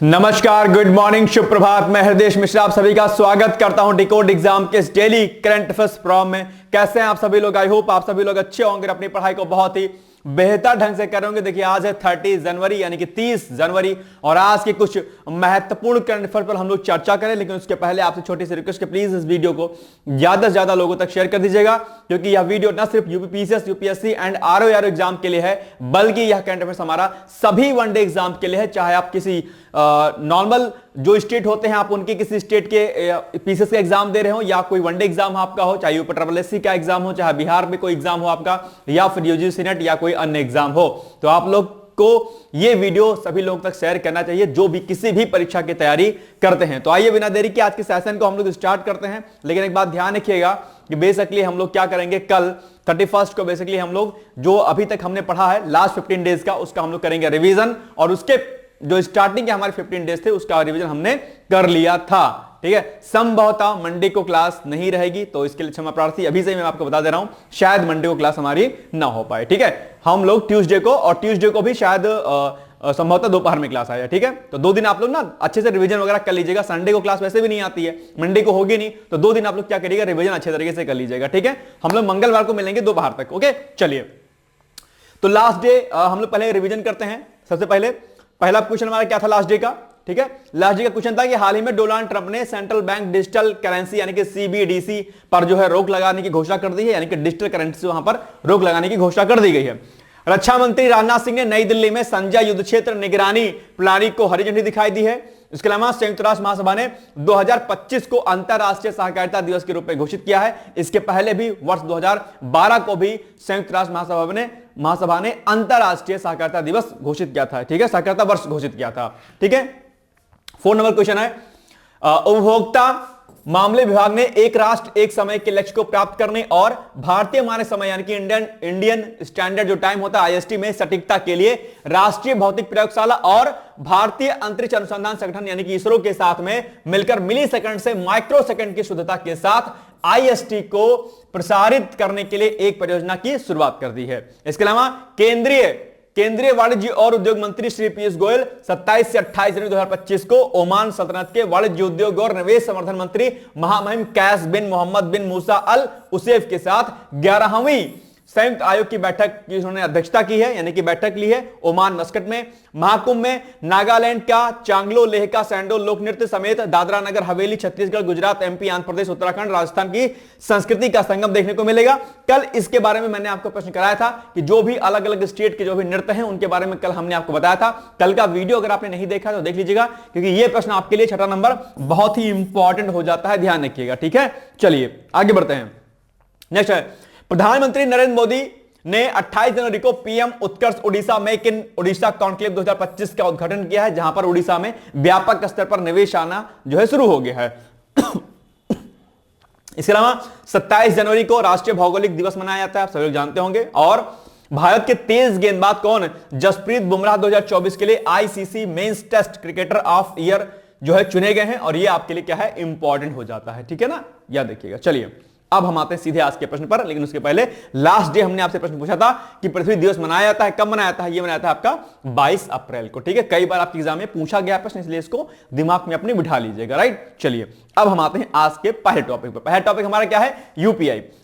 नमस्कार, good morning, शुभ प्रभात। मैं हृदय मिश्रा आप सभी का स्वागत करता हूं डिकोड एग्जाम के इस डेली करंट अफेयर्स प्रोग्राम में। कैसे हैं आप सभी लोग? आई होप आप सभी लोग अच्छे होंगे, अपनी पढ़ाई को बहुत ही बेहतर ढंग से करेंगे। देखिए, आज है 30 जनवरी यानी कि 30 जनवरी और आज के कुछ महत्वपूर्ण करंट अफेयर पर हम लोग चर्चा करें। लेकिन उसके पहले आपसे छोटी सी रिक्वेस्ट है, प्लीज इस वीडियो को ज्यादा से ज्यादा लोगों तक शेयर कर दीजिएगा, क्योंकि यह वीडियो न सिर्फ UPPCS, UPSC and ROR exam के लिए है, बल्कि यह करंट अफेयर्स हमारा सभी वनडे एग्जाम के लिए है। चाहे आप किसी नॉर्मल जो स्टेट होते हैं, आप उनके किसी स्टेट के पीसीएस का एग्जाम दे रहे हो, या कोई वनडे एग्जाम आपका हो, चाहे यूपी ट्रिपल एससी का एग्जाम हो, चाहे बिहार में कोई एग्जाम हो आपका, या फिर यूजीसी नेट या कोई अन्य एग्जाम हो, तो आप लोग को ये वीडियो सभी लोगों तक शेयर करना चाहिए जो भी किसी भी परीक्षा की तैयारी करते हैं। तो आइए बिना देरी के आज के सेशन को हम लोग स्टार्ट करते हैं। लेकिन एक बात ध्यान रखिएगा कि बेसिकली हम लोग क्या करेंगे, कल 31 को बेसिकली हम लोग जो अभी तक हमने पढ़ा है लास्ट 15 डेज का, उसका हम लोग करेंगे रिवीजन, और उसके जो स्टार्टिंग के हमारे 15 डेज थे उसका रिवीजन हमने कर लिया था। ठीक है, संभवतः मंडे को क्लास नहीं रहेगी, तो इसके लिए क्षमा प्रार्थी। अभी से मैं आपको बता दे रहा हूं, शायद मंडे को क्लास हमारी ना हो पाए। ठीक है, हम लोग ट्यूसडे को, और ट्यूसडे को भी शायद संभवतः दोपहर में क्लास आया। ठीक है, तो 2 दिन आप लोग ना अच्छे से रिवीजन वगैरह कर लीजिएगा। संडे को क्लास वैसे भी नहीं आती है, मंडे को होगी नहीं, तो 2 दिन आप लोग क्या करिएगा, रिवीजन अच्छे तरीके से कर लीजिएगा। ठीक है, हम लोग मंगलवार को मिलेंगे दोपहर तक। ओके, चलिए, तो लास्ट डे हम लोग पहले रिवीजन करते हैं। सबसे पहला क्वेश्चन हमारा क्या था लास्ट डे का? ठीक है, लास्ट डे का क्वेश्चन था कि हाल ही में डोनाल्ड ट्रंप ने सेंट्रल बैंक डिजिटल करेंसी यानी कि सीबीडीसी पर जो है रोक लगाने की घोषणा कर दी है, यानी कि डिजिटल करेंसी वहां पर रोक लगाने की घोषणा कर दी गई है। रक्षा मंत्री राजनाथ सिंह ने नई दिल्ली में संजय युद्ध क्षेत्र निगरानी प्रणाली को हरी झंडी दिखाई दी है। इसके अलावा संयुक्त राष्ट्र महासभा ने 2025 को अंतरराष्ट्रीय सहकारिता दिवस के रूप में घोषित किया है। इसके पहले भी वर्ष 2012 को भी संयुक्त राष्ट्र महासभा ने अंतरराष्ट्रीय सहकारिता दिवस घोषित किया था। ठीक है, सहकारिता वर्ष घोषित किया था। ठीक है, 4 नंबर क्वेश्चन है, उपभोक्ता मामले विभाग ने एक राष्ट्र एक समय के लक्ष्य को प्राप्त करने और भारतीय मानक समय यानी कि इंडियन स्टैंडर्ड जो टाइम होता है आईएसटी में सटीकता के लिए राष्ट्रीय भौतिक प्रयोगशाला और भारतीय अंतरिक्ष अनुसंधान संगठन यानी कि इसरो के साथ में मिलकर मिली सेकंड से माइक्रो सेकंड की शुद्धता के साथ आईएसटी को प्रसारित करने के लिए एक परियोजना की शुरुआत कर दी है। इसके अलावा केंद्रीय वाणिज्य और उद्योग मंत्री श्री पीयूष गोयल 27 से 28 जनवरी 2025 को ओमान सल्तनत के वाणिज्य उद्योग और निवेश संवर्धन मंत्री महामहिम कैस बिन मोहम्मद बिन मूसा अल उसेफ के साथ 11वीं संयुक्त आयोग की बैठक की उन्होंने अध्यक्षता की है, यानी कि बैठक ली है ओमान मस्कट में। महाकुंभ में नागालैंड का चांगलो, लेह का सैंडो लोक नृत्य समेत दादरा नगर हवेली, छत्तीसगढ़, गुजरात, एमपी, आंध्र प्रदेश, उत्तराखंड, राजस्थान की संस्कृति का संगम देखने को मिलेगा। कल इसके बारे में मैंने आपको प्रश्न कराया था कि जो भी अलग अलग स्टेट के जो भी नृत्य हैं उनके बारे में कल हमने आपको बताया था। कल का वीडियो अगर आपने नहीं देखा तो देख लीजिएगा, क्योंकि यह प्रश्न आपके लिए 6 नंबर बहुत ही इंपॉर्टेंट हो जाता है, ध्यान रखिएगा। ठीक है, चलिए आगे बढ़ते हैं। नेक्स्ट है, प्रधानमंत्री नरेंद्र मोदी ने 28 जनवरी को PM Utkarsh Odisha make in Odisha conclave 2025 का उद्घाटन किया है, जहां पर ओडिशा में व्यापक स्तर पर निवेश आना जो है शुरू हो गया है। इसके अलावा 27 जनवरी को राष्ट्रीय भौगोलिक दिवस मनाया जाता है, आप सभी लोग जानते होंगे। और भारत के तेज गेंदबाज कौन? जसप्रीत बुमराह 2024 के लिए ICC men's test cricketer of year जो है चुने गए हैं, और ये आपके लिए क्या है, इंपॉर्टेंट हो जाता है। ठीक है ना, याद रखिएगा। चलिए अब हम आते हैं सीधे आज के प्रश्न पर, लेकिन उसके पहले लास्ट डे हमने आपसे प्रश्न पूछा था कि पृथ्वी दिवस मनाया जाता है, कब मनाया जाता है? ये मनाया था आपका 22 अप्रैल को। ठीक है, कई बार आपके एग्जाम में पूछा गया प्रश्न, इसलिए इसको दिमाग में अपने बिठा लीजिएगा। राइट, चलिए अब हम आते हैं आज के पहले टॉपिक पर। पहला टॉपिक हमारा क्या है?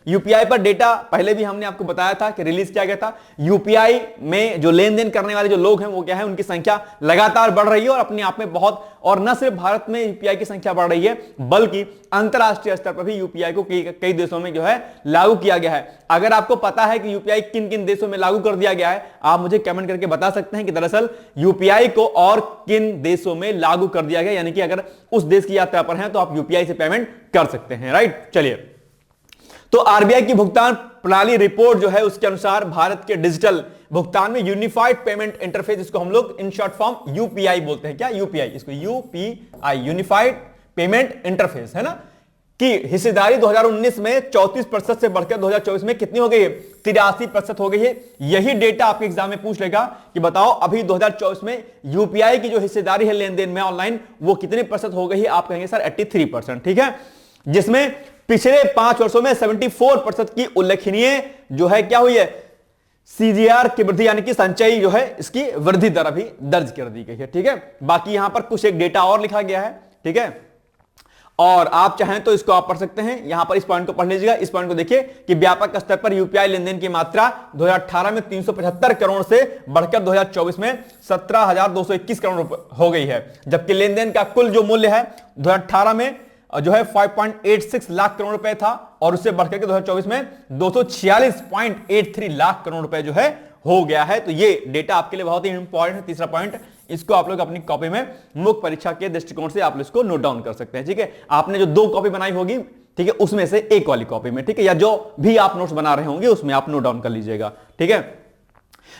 यूपीआई पर डेटा पहले भी हमने आपको बताया था कि रिलीज किया गया था। यूपीआई में जो लेन देन करने वाले जो लोग हैं वो क्या है, उनकी संख्या लगातार बढ़ रही है, और अपने आप में बहुत, और न सिर्फ भारत में यूपीआई की संख्या बढ़ रही है, बल्कि अंतरराष्ट्रीय स्तर पर भी यूपीआई को कई देशों में जो है लागू किया गया है। अगर आपको पता है कि यूपीआई किन किन देशों में लागू कर दिया गया है, आप मुझे कमेंट करके बता सकते हैं कि दरअसल यूपीआई को और किन देशों में लागू कर दिया गया, यानी कि अगर उस देश की यात्रा पर हैं तो आप यूपीआई से पेमेंट कर सकते हैं। राइट, चलिए, तो आरबीआई की भुगतान प्रणाली रिपोर्ट जो है उसके अनुसार भारत के डिजिटल भुगतान में यूनिफाइड पेमेंट इंटरफेस, इसको हम लोग इन शॉर्ट फॉर्म यूपीआई बोलते हैं। क्या? यूपीआई, इसको यूपीआई यूनिफाइड पेमेंट इंटरफेस है ना, की हिस्सेदारी 2019 में 34% से बढ़कर 2024 में कितनी हो गई है? 83% हो गई है। यही डेटा आपके एग्जाम में पूछ लेगा कि बताओ अभी 2024 में यूपीआई की जो हिस्सेदारी है लेन देन में ऑनलाइन, वो कितने प्रतिशत हो गई है? आप कहेंगे सर 83%। ठीक है, जिसमें पिछले 5 वर्षों में 74% की उल्लेखनीय जो है क्या हुई है, सीजीआर की वृद्धि यानी कि संचयी जो है इसकी वृद्धि दर अभी दर्ज कर दी गई है। ठीक है, बाकी यहां पर कुछ एक डेटा और लिखा गया है। ठीक है, और आप चाहें तो इसको आप पढ़ सकते हैं, यहां पर इस पॉइंट को पढ़ लीजिएगा। इस पॉइंट को देखिए कि व्यापक स्तर पर यूपीआई लेनदेन की मात्रा 2018 में 375 करोड़ से बढ़कर 2024 में 17,221 करोड़ हो गई है, जबकि लेनदेन का कुल जो मूल्य है 2018 में जो है 5.86 लाख करोड़ रुपए था और उससे बढ़कर के 2024 में 246.83 लाख करोड़ रुपए जो है हो गया है। तो ये डेटा आपके लिए बहुत ही इंपॉर्टेंट है। तीसरा पॉइंट, इसको आप लोग अपनी कॉपी में मुख्य परीक्षा के दृष्टिकोण से आप लोग इसको नोट डाउन कर सकते हैं। ठीक है, आपने जो 2 कॉपी बनाई होगी, ठीक है, उसमें से एक वाली कॉपी में, ठीक है, या जो भी आप नोट्स बना रहे होंगे उसमें आप नोट डाउन कर लीजिएगा। ठीक है,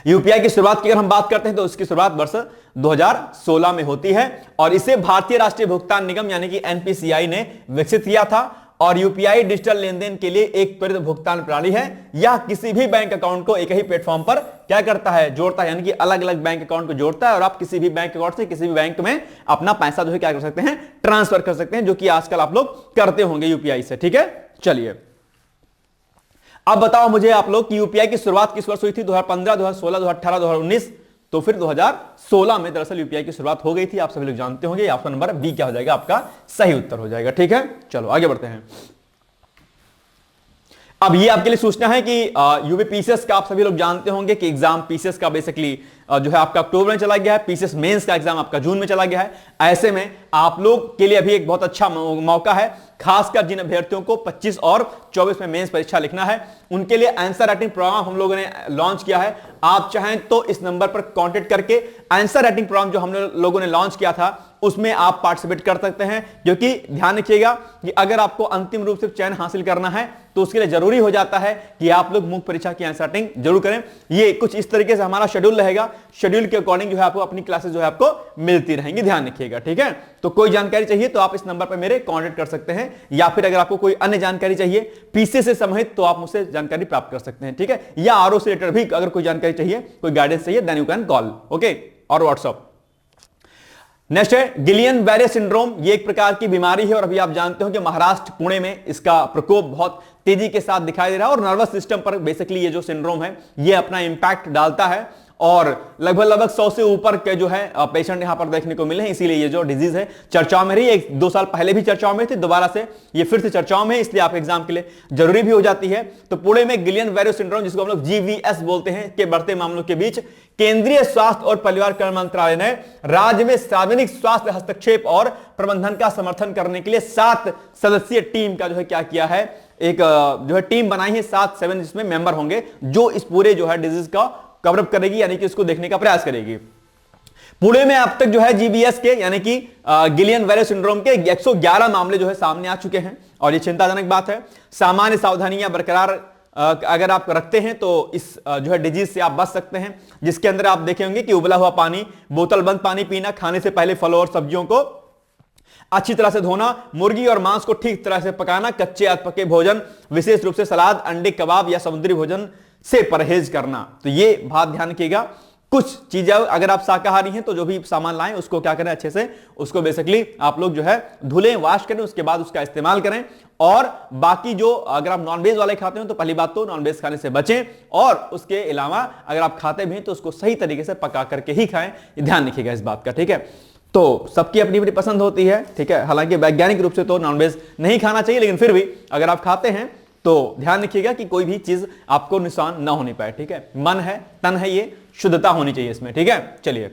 यूपीआई की शुरुआत की अगर हम बात करते हैं तो इसकी शुरुआत वर्ष 2016 में होती है और इसे भारतीय राष्ट्रीय भुगतान निगम यानी कि एनपीसीआई ने विकसित किया था। और यूपीआई डिजिटल लेनदेन के लिए एक त्वरित भुगतान प्रणाली है। यह किसी भी बैंक अकाउंट को एक ही प्लेटफॉर्म पर क्या करता है, जोड़ता है, यानी कि अलग अलग बैंक अकाउंट को जोड़ता है और आप किसी भी बैंक अकाउंट से किसी भी बैंक में अपना पैसा जो है क्या कर सकते हैं, ट्रांसफर कर सकते हैं, जो कि आजकल आप लोग करते होंगे यूपीआई से। ठीक है, चलिए अब बताओ मुझे आप लोग कि यूपीआई की शुरुआत किस वर्ष हुई थी, 2015, 2016, 2018, 2019? तो फिर 2016 में दरअसल यूपीआई की शुरुआत हो गई थी। आप सभी लोग जानते होंगे। ऑप्शन नंबर बी क्या हो जाएगा, आपका सही उत्तर हो जाएगा। ठीक है, चलो आगे बढ़ते हैं। अब ये आपके लिए सूचना है कि यूपी पीसीएस का आप सभी लोग जानते होंगे कि एग्जाम पीसीएस का बेसिकली जो है आपका अक्टूबर में चला गया है, पीसीएस मेंस का एग्जाम आपका जून में चला गया है। ऐसे में आप लोग के लिए अभी एक बहुत अच्छा मौका है, खासकर जिन अभ्यर्थियों को 25 और 24 में मेंस परीक्षा लिखना है, उनके लिए आंसर राइटिंग प्रोग्राम हम लोगों ने लॉन्च किया है। आप चाहें तो इस नंबर पर कांटेक्ट करके आंसर राइटिंग प्रोग्राम जो हम लोगों ने लॉन्च किया था उसमें आप पार्टिसिपेट कर सकते हैं, क्योंकि ध्यान रखिएगा कि अगर आपको अंतिम रूप से चयन हासिल करना है तो उसके लिए जरूरी हो जाता है कि आप लोग मुख्य परीक्षा की आंसर राइटिंग जरूर करें। ये कुछ इस तरीके से हमारा शेड्यूल रहेगा, शेड्यूल के अकॉर्डिंग जो है आपको अपनी क्लासेस जो है आपको मिलती रहेंगी, ध्यान रखिएगा। ठीक है, तो कोई जानकारी चाहिए तो आप इस नंबर पर मेरे कांटेक्ट कर सकते हैं, या फिर अगर आपको कोई अन्य जानकारी चाहिए पीसीएस से संबंधित तो आप मुझसे जानकारी प्राप्त कर सकते हैं। ठीक है, या आरओ से रिलेटेड भी अगर कोई जानकारी चाहिए, कोई गाइडेंस चाहिए, then you can call, okay, और व्हाट्सएप। नेक्स्ट है गिलियन बैरे सिंड्रोम। ये एक प्रकार की बीमारी है और अभी आप जानते हो कि महाराष्ट्र पुणे में इसका प्रकोप बहुत तेजी के साथ दिखाई दे रहा है और नर्वस सिस्टम पर बेसिकली ये जो सिंड्रोम है ये अपना इंपैक्ट डालता है और लगभग 100 से ऊपर के जो है पेशेंट यहां पर देखने को मिले हैं। इसीलिए ये जो डिजीज है चर्चाओं में रही, 1-2 साल पहले भी चर्चाओं में थी, दोबारा से ये फिर से चर्चाओं में है, इसलिए आप एग्जाम के लिए जरूरी भी हो जाती है। तो पुणे में गिलियन बैरे सिंड्रोम, जिसको हम लोग जीवीएस बोलते हैं, के बढ़ते मामलों के बीच केंद्रीय स्वास्थ्य और परिवार कल्याण मंत्रालय ने राज्य में सार्वजनिक स्वास्थ्य हस्तक्षेप और प्रबंधन का समर्थन करने के लिए 7 सदस्यीय टीम का जो है क्या किया है, एक जो है टीम बनाई है, 7 जिसमें मेंबर होंगे जो इस पूरे जो है डिजीज का कवरअप करेगी, यानी कि इसको देखने का प्रयास करेगी। पुणे में अब तक जो है जीबीएस के यानी कि गिलियन बैरे सिंड्रोम के 111 मामले जो है सामने आ चुके हैं और ये चिंताजनक बात है। सामान्य सावधानियां बरकरार अगर आप रखते हैं तो इस जो है डिजीज से आप बच सकते हैं, जिसके अंदर आप देखे होंगे कि उबला हुआ पानी, बोतल बंद पानी पीना, खाने से पहले फलों और सब्जियों को अच्छी तरह से धोना, मुर्गी और मांस को ठीक तरह से पकाना, कच्चे या पके भोजन विशेष रूप से सलाद, अंडे, कबाब या समुद्री भोजन से परहेज करना। तो ये बात ध्यान रखिएगा। कुछ चीजें अगर आप शाकाहारी हैं तो जो भी सामान लाएं उसको क्या करें, अच्छे से उसको बेसिकली आप लोग जो है धुलें, वॉश करें, उसके बाद उसका इस्तेमाल करें। और बाकी जो अगर आप नॉनवेज वाले खाते हो तो पहली बात तो नॉनवेज खाने से बचें, और उसके अलावा अगर आप खाते भी हैं तो उसको सही तरीके से पका करके ही खाएं, ध्यान रखिएगा इस बात का। ठीक है, तो सबकी अपनी अपनी पसंद होती है, ठीक है, हालांकि वैज्ञानिक रूप से तो नॉनवेज नहीं खाना चाहिए, लेकिन फिर भी अगर आप खाते हैं तो ध्यान रखिएगा कि कोई भी चीज आपको नुकसान ना होने पाए। ठीक है, मन है, तन है, ये शुद्धता होनी चाहिए इसमें। ठीक है, चलिए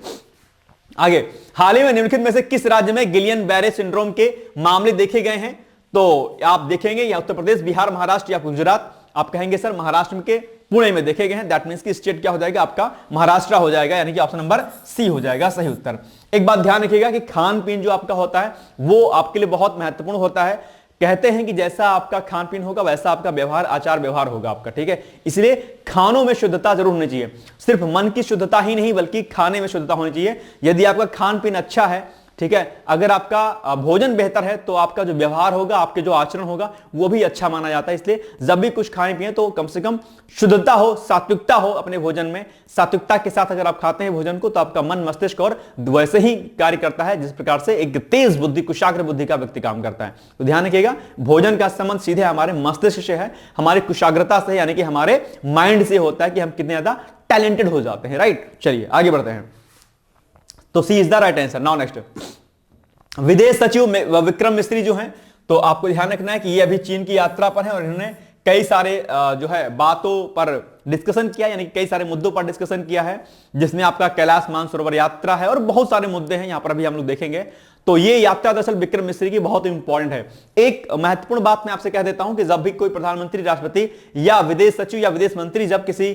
आगे। हाल ही में निम्नलिखित में से किस राज्य में गिलियन बैरे सिंड्रोम के मामले देखे गए हैं? तो आप देखेंगे या उत्तर प्रदेश, बिहार, महाराष्ट्र या गुजरात। आप कहेंगे सर महाराष्ट्र के पुणे में देखे गए हैं, दैट मींस कि स्टेट क्या हो जाएगा आपका, महाराष्ट्र हो जाएगा, यानी कि ऑप्शन नंबर सी हो जाएगा सही उत्तर। एक बात ध्यान रखिएगा कि खान पीन जो आपका होता है वो आपके लिए बहुत महत्वपूर्ण होता है। कहते हैं कि जैसा आपका खान पीन होगा वैसा आपका व्यवहार, आचार व्यवहार होगा आपका। ठीक है, इसलिए खानों में शुद्धता जरूर होनी चाहिए, सिर्फ मन की शुद्धता ही नहीं बल्कि खाने में शुद्धता होनी चाहिए। यदि आपका खान पीन अच्छा है ठीक है। अगर आपका भोजन बेहतर है तो आपका जो व्यवहार होगा, आपके जो आचरण होगा वो भी अच्छा माना जाता है। इसलिए जब भी कुछ खाएं पिए तो कम से कम शुद्धता हो, सात्विकता हो अपने भोजन में। सात्विकता के साथ अगर आप खाते हैं भोजन को तो आपका मन, मस्तिष्क और वैसे ही कार्य करता है जिस प्रकार से एक तेज बुद्धि, कुशाग्र बुद्धि का व्यक्ति काम करता है। तो ध्यान रखिएगा, भोजन का संबंध सीधे हमारे मस्तिष्क से है, हमारी कुशाग्रता से, यानी कि हमारे माइंड से होता है कि हम कितने ज्यादा टैलेंटेड हो जाते हैं, राइट। चलिए आगे बढ़ते हैं। तो C is the right answer. Now next, विदेश सचिव विक्रम मिस्री जो हैं, तो आपको ध्यान रखना है कि ये अभी चीन की यात्रा पर हैं और इन्होंने कई सारे जो है बातों पर डिस्कशन किया, यानी कई सारे मुद्दों पर डिस्कशन किया है, जिसमें आपका कैलाश मानसरोवर यात्रा है और बहुत सारे मुद्दे हैं यहां पर अभी हम लोग देखेंगे। तो ये यात्रा दरअसल विक्रम मिस्री की बहुत इंपॉर्टेंट है। एक महत्वपूर्ण बात मैं आपसे कह देता हूं कि जब भी कोई प्रधानमंत्री, राष्ट्रपति या विदेश सचिव या विदेश मंत्री जब किसी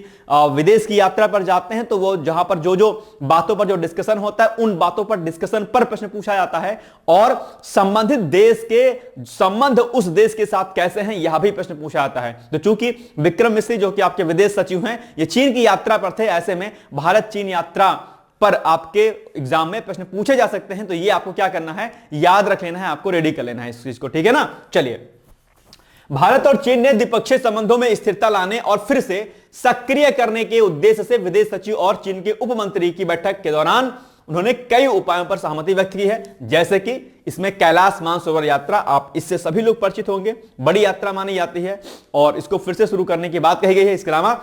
विदेश की यात्रा पर जाते हैं तो वो जहां पर जो जो बातों पर जो डिस्कशन होता है उन बातों पर डिस्कशन पर प्रश्न पूछा जाता है और संबंधित देश के संबंध उस देश के साथ कैसे हैं यह भी प्रश्न पूछा जाता है। तो चूंकि विक्रम मिस्री जो कि आपके विदेश सचिव हैं, ये चीन की यात्रा पर थे, ऐसे में भारत चीन यात्रा पर आपके एग्जाम में प्रश्न पूछे जा सकते हैं। तो ये आपको क्या करना है, याद रख लेना है, आपको रेडी कर लेना है इस चीज को, ठीक है ना। चलिए, भारत और चीन ने द्विपक्षीय संबंधों में स्थिरता लाने और फिर से सक्रिय करने के उद्देश्य से विदेश सचिव और चीन के उप मंत्री की बैठक के दौरान उन्होंने कई उपायों पर सहमति व्यक्त की है, जैसे कि इसमें कैलाश मानसरोवर यात्रा, आप इससे सभी लोग परिचित होंगे, बड़ी यात्रा मानी जाती है और इसको फिर से शुरू करने की बात कही गई है। इसके अलावा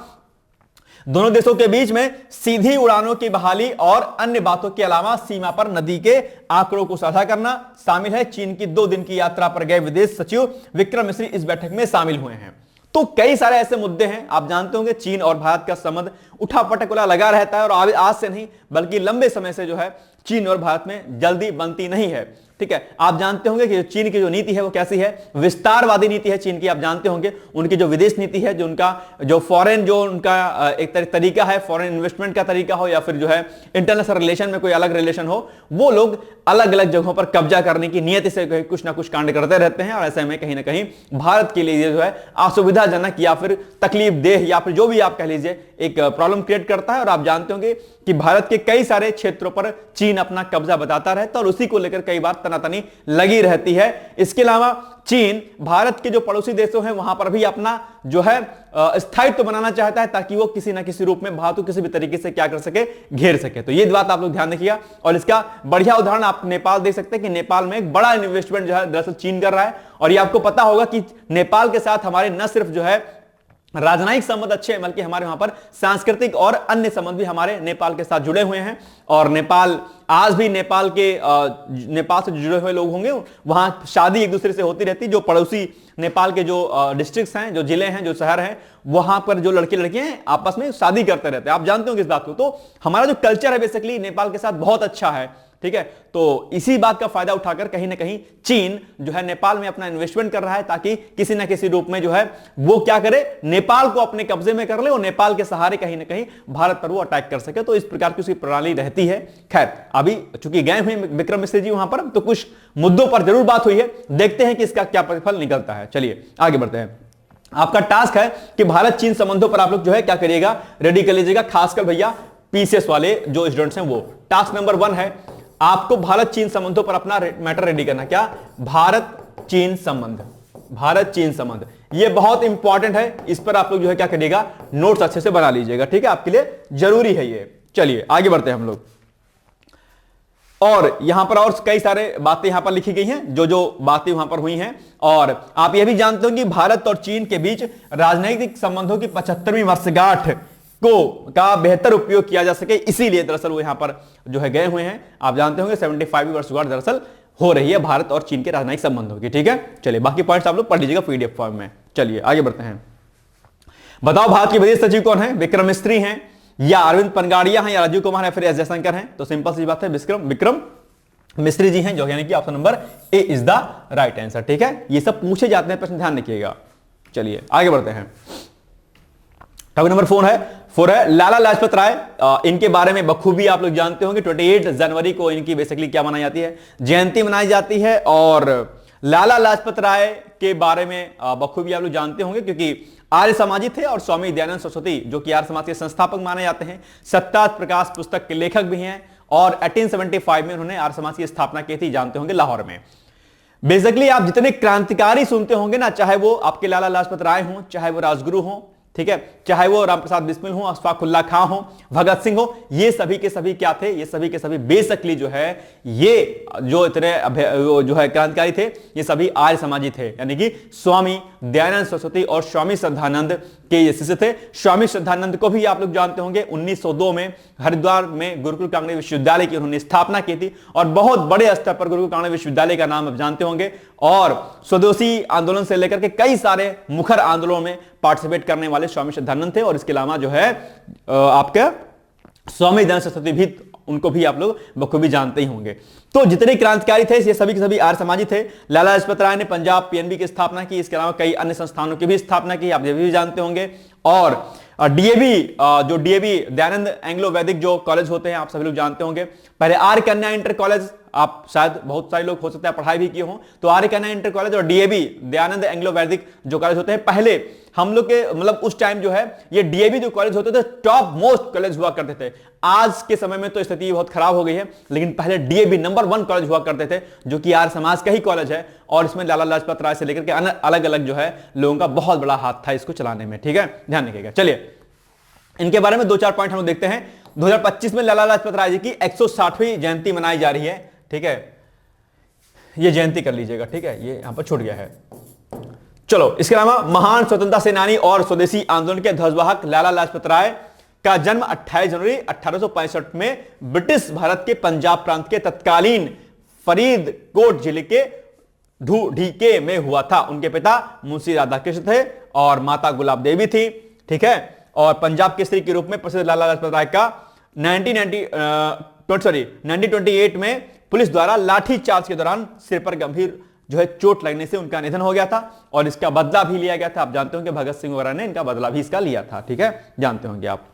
दोनों देशों के बीच में सीधी उड़ानों की बहाली और अन्य बातों के अलावा सीमा पर नदी के आंकड़ों को साझा करना शामिल है। चीन की 2 दिन की यात्रा पर गए विदेश सचिव विक्रम मिस्री इस बैठक में शामिल हुए हैं। तो कई सारे ऐसे मुद्दे हैं, आप जानते होंगे चीन और भारत का संबंध उठापटक वाला लगा रहता है और आज से नहीं बल्कि लंबे समय से जो है चीन और भारत में जल्दी बनती नहीं है, ठीक है। आप जानते होंगे कि चीन की जो नीति है वो कैसी है, विस्तारवादी नीति है चीन की। आप जानते होंगे उनकी जो विदेश नीति है, जो उनका जो फॉरेन जो उनका एक तरीका है, फॉरेन इन्वेस्टमेंट का तरीका हो या फिर जो है इंटरनेशनल रिलेशन में कोई अलग रिलेशन हो, वो लोग अलग अलग जगहों पर कब्जा करने की नियति से कुछ ना कुछ कांड करते रहते हैं और ऐसे में कहीं ना कहीं भारत के लिए जो है असुविधाजनक या फिर तकलीफ देह या फिर जो भी आप कह लीजिए एक प्रॉब्लम क्रिएट करता है। और आप जानते होंगे कि भारत के कई सारे क्षेत्रों पर चीन अपना कब्जा बताता रहता है और उसी को लेकर कई बार तनातनी लगी रहती है। इसके अलावा चीन भारत के जो पड़ोसी देशों हैं वहां पर भी अपना जो है स्थायित्व बनाना चाहता है ताकि वो किसी ना किसी रूप में भारत को किसी भी तरीके से क्या कर सके, घेर सके। तो ये बात आप लोग ध्यान रखिएगा। और इसका बढ़िया उदाहरण आप नेपाल देख सकते हैं कि नेपाल में एक बड़ा इन्वेस्टमेंट जो है दरअसल चीन कर रहा है। और ये आपको पता होगा कि नेपाल के साथ हमारे न सिर्फ जो है राजनयिक संबंध अच्छे हैं बल्कि हमारे वहां पर सांस्कृतिक और अन्य संबंध भी हमारे नेपाल के साथ जुड़े हुए हैं। और नेपाल आज भी नेपाल से जुड़े हुए लोग होंगे, वहां शादी एक दूसरे से होती रहती, जो पड़ोसी नेपाल के जो डिस्ट्रिक्ट्स हैं, जो जिले हैं, जो शहर हैं, वहां पर जो लड़के लड़कियां हैं आपस में शादी करते रहते हैं। आप जानते होंगे इस बात को। तो हमारा जो कल्चर है बेसिकली नेपाल के साथ बहुत अच्छा है, ठीक है। तो इसी बात का फायदा उठाकर कहीं ना कहीं चीन जो है नेपाल में अपना इन्वेस्टमेंट कर रहा है ताकि किसी ना किसी रूप में जो है वो क्या करे, नेपाल को अपने कब्जे में कर ले और नेपाल के सहारे कहीं ना कहीं भारत पर वो अटैक कर सके। तो इस प्रकार की उसकी प्रणाली रहती है। खैर, अभी चूंकि गए हुए विक्रम मिस्री जी वहां पर, तो कुछ मुद्दों पर जरूर बात हुई है, देखते हैं कि इसका क्या प्रतिफल निकलता है। चलिए आगे बढ़ते हैं। आपका टास्क है कि भारत चीन संबंधों पर आप लोग जो है क्या करिएगा, रेडी कर लीजिएगा, खासकर भैया पीसीएस वाले जो स्टूडेंट्स हैं वो। टास्क नंबर 1 है आपको भारत चीन संबंधों पर अपना मैटर रेडी करना। क्या? भारत चीन संबंध, भारत चीन संबंध, ये बहुत इंपॉर्टेंट है। इस पर आप लोग जो है क्या करिएगा, नोट्स अच्छे से बना लीजिएगा, ठीक है, आपके लिए जरूरी है ये। चलिए आगे बढ़ते हैं हम लोग। और यहां पर और कई सारे बातें यहां पर लिखी गई हैं, जो जो बातें वहां पर हुई हैं। और आप यह भी जानते हो कि भारत और चीन के बीच राजनैतिक संबंधों की 75वीं वर्षगांठ का बेहतर उपयोग किया जा सके, इसीलिए दरअसल वो यहां पर जो है गए हुए हैं। आप जानते होंगे 75वीं वर्षगांठ दरअसल हो रही है भारत और चीन के राजनयिक संबंधों की, ठीक है। चलिए बाकी पॉइंट्स आप लोग पढ़ लीजिएगा पीडीएफ फॉर्म में। चलिए आगे बढ़ते हैं। बताओ भारत के विदेश सचिव कौन है? विक्रम मिस्री हैं या अरविंद पनगाड़िया हैं या राजीव कुमार है फिर एस जयशंकर हैं? तो सिंपल सी बात है, विक्रम मिस्री जी हैं, जो यानी कि option number A is the right answer, ठीक है। ये सब पूछे जाते हैं प्रश्न, ध्यान रखिएगा। चलिए आगे बढ़ते हैं। टॉपिक नंबर 4 है लाला लाजपत राय। इनके बारे में बखूबी आप लोग जानते होंगे। 28 जनवरी को इनकी बेसिकली क्या मनाई जाती है, जयंती मनाई जाती है। और लाला लाजपत राय के बारे में बखूबी आप लोग जानते होंगे क्योंकि आर्य समाजी थे और स्वामी दयानंद सरस्वती जो कि आर्य समाज के संस्थापक माने जाते हैं, सत्यार्थ प्रकाश पुस्तक के लेखक भी हैं और 1875 में उन्होंने आर्य समाज की स्थापना की थी, जानते होंगे लाहौर में। बेसिकली आप जितने क्रांतिकारी सुनते होंगे ना, चाहे वो आपके लाला लाजपत राय हो, चाहे वो राजगुरु हो, ठीक है, चाहे वो रामप्रसाद बिस्मिल हो, अशफाक उल्लाह खां हो, भगत सिंह हो, ये सभी के सभी क्या थे, ये सभी के सभी बेसिकली जो है ये जो इतने जो है क्रांतिकारी थे, ये सभी आर्य समाजी थे, यानी कि स्वामी दयानंद सरस्वती और स्वामी श्रद्धानंद के ये शिष्य थे। स्वामी श्रद्धानंद को भी आप लोग जानते होंगे, 1902 में हरिद्वार में गुरुकुल कांग्रेस विश्वविद्यालय की उन्होंने स्थापना की थी और बहुत बड़े स्तर पर गुरुकुल कांग्रेस विश्वविद्यालय का नाम आप जानते होंगे, और स्वदेशी आंदोलन से लेकर के कई सारे मुखर आंदोलनों में पार्टिसिपेट करने वाले स्वामी श्रद्धानंद थे। और इसके अलावा जो है आपके स्वामी दयानंद सरस्वती भी, उनको भी आप लोग बखूबी जानते ही होंगे। तो जितने क्रांतिकारी थे ये सभी के सभी आर्य समाजी थे। लाला लाजपत राय ने पंजाब पीएनबी की स्थापना की, इसके अलावा कई अन्य संस्थानों की भी स्थापना की, आप ये भी जानते होंगे। और डीएवी जो डीएवी दयानंद एंग्लो वैदिक जो कॉलेज होते हैं आप सभी लोग जानते होंगे। पहले आर्य कन्या इंटर कॉलेज, आप शायद बहुत सारे लोग हो सकता है पढ़ाई भी किए हों, तो आर्य कन्या इंटर कॉलेज और डीएवी दयानंद एंग्लो वैदिक जो कॉलेज होते हैं, पहले हम लोग के मतलब उस टाइम जो है ये डीएवी जो कॉलेज होते थे टॉप मोस्ट कॉलेज हुआ करते थे। आज के समय में तो स्थिति बहुत खराब हो गई है, लेकिन पहले डीएवी नंबर 1 कॉलेज हुआ करते थे, जो कि आर्य समाज का ही कॉलेज है। और इसमें लाला लाजपत राय से लेकर के अलग अलग जो है लोगों का बहुत बड़ा हाथ था इसको चलाने में, ठीक है, ध्यान रखिएगा। चलिए इनके बारे में 2-4 पॉइंट हम लोग देखते हैं। 2025 में लाला लाजपत राय जी की 160वीं जयंती मनाई जा रही है, ठीक है, ये जयंती कर लीजिएगा, ठीक है, ये यहां पर छूट गया है। चलो इसके अलावा महान स्वतंत्रता सेनानी और स्वदेशी आंदोलन के ध्वजवाहक लाला लाजपत राय का जन्म 28 जनवरी 1865 में ब्रिटिश भारत के पंजाब प्रांत के तत्कालीन फरीदकोट जिले के ढूढीके में हुआ था। उनके पिता मुंशी राधाकृष्ण थे और माता गुलाब देवी थी, ठीक है। और पंजाब केसरी के रूप में प्रसिद्ध लाला लाजपत राय का 1928 में पुलिस द्वारा लाठी चार्ज के दौरान सिर पर गंभीर जो है चोट लगने से उनका निधन हो गया था और इसका बदला भी लिया गया था। आप जानते होंगे भगत सिंह वगैरह ने इनका बदला भी इसका लिया था, ठीक है, जानते होंगे आप।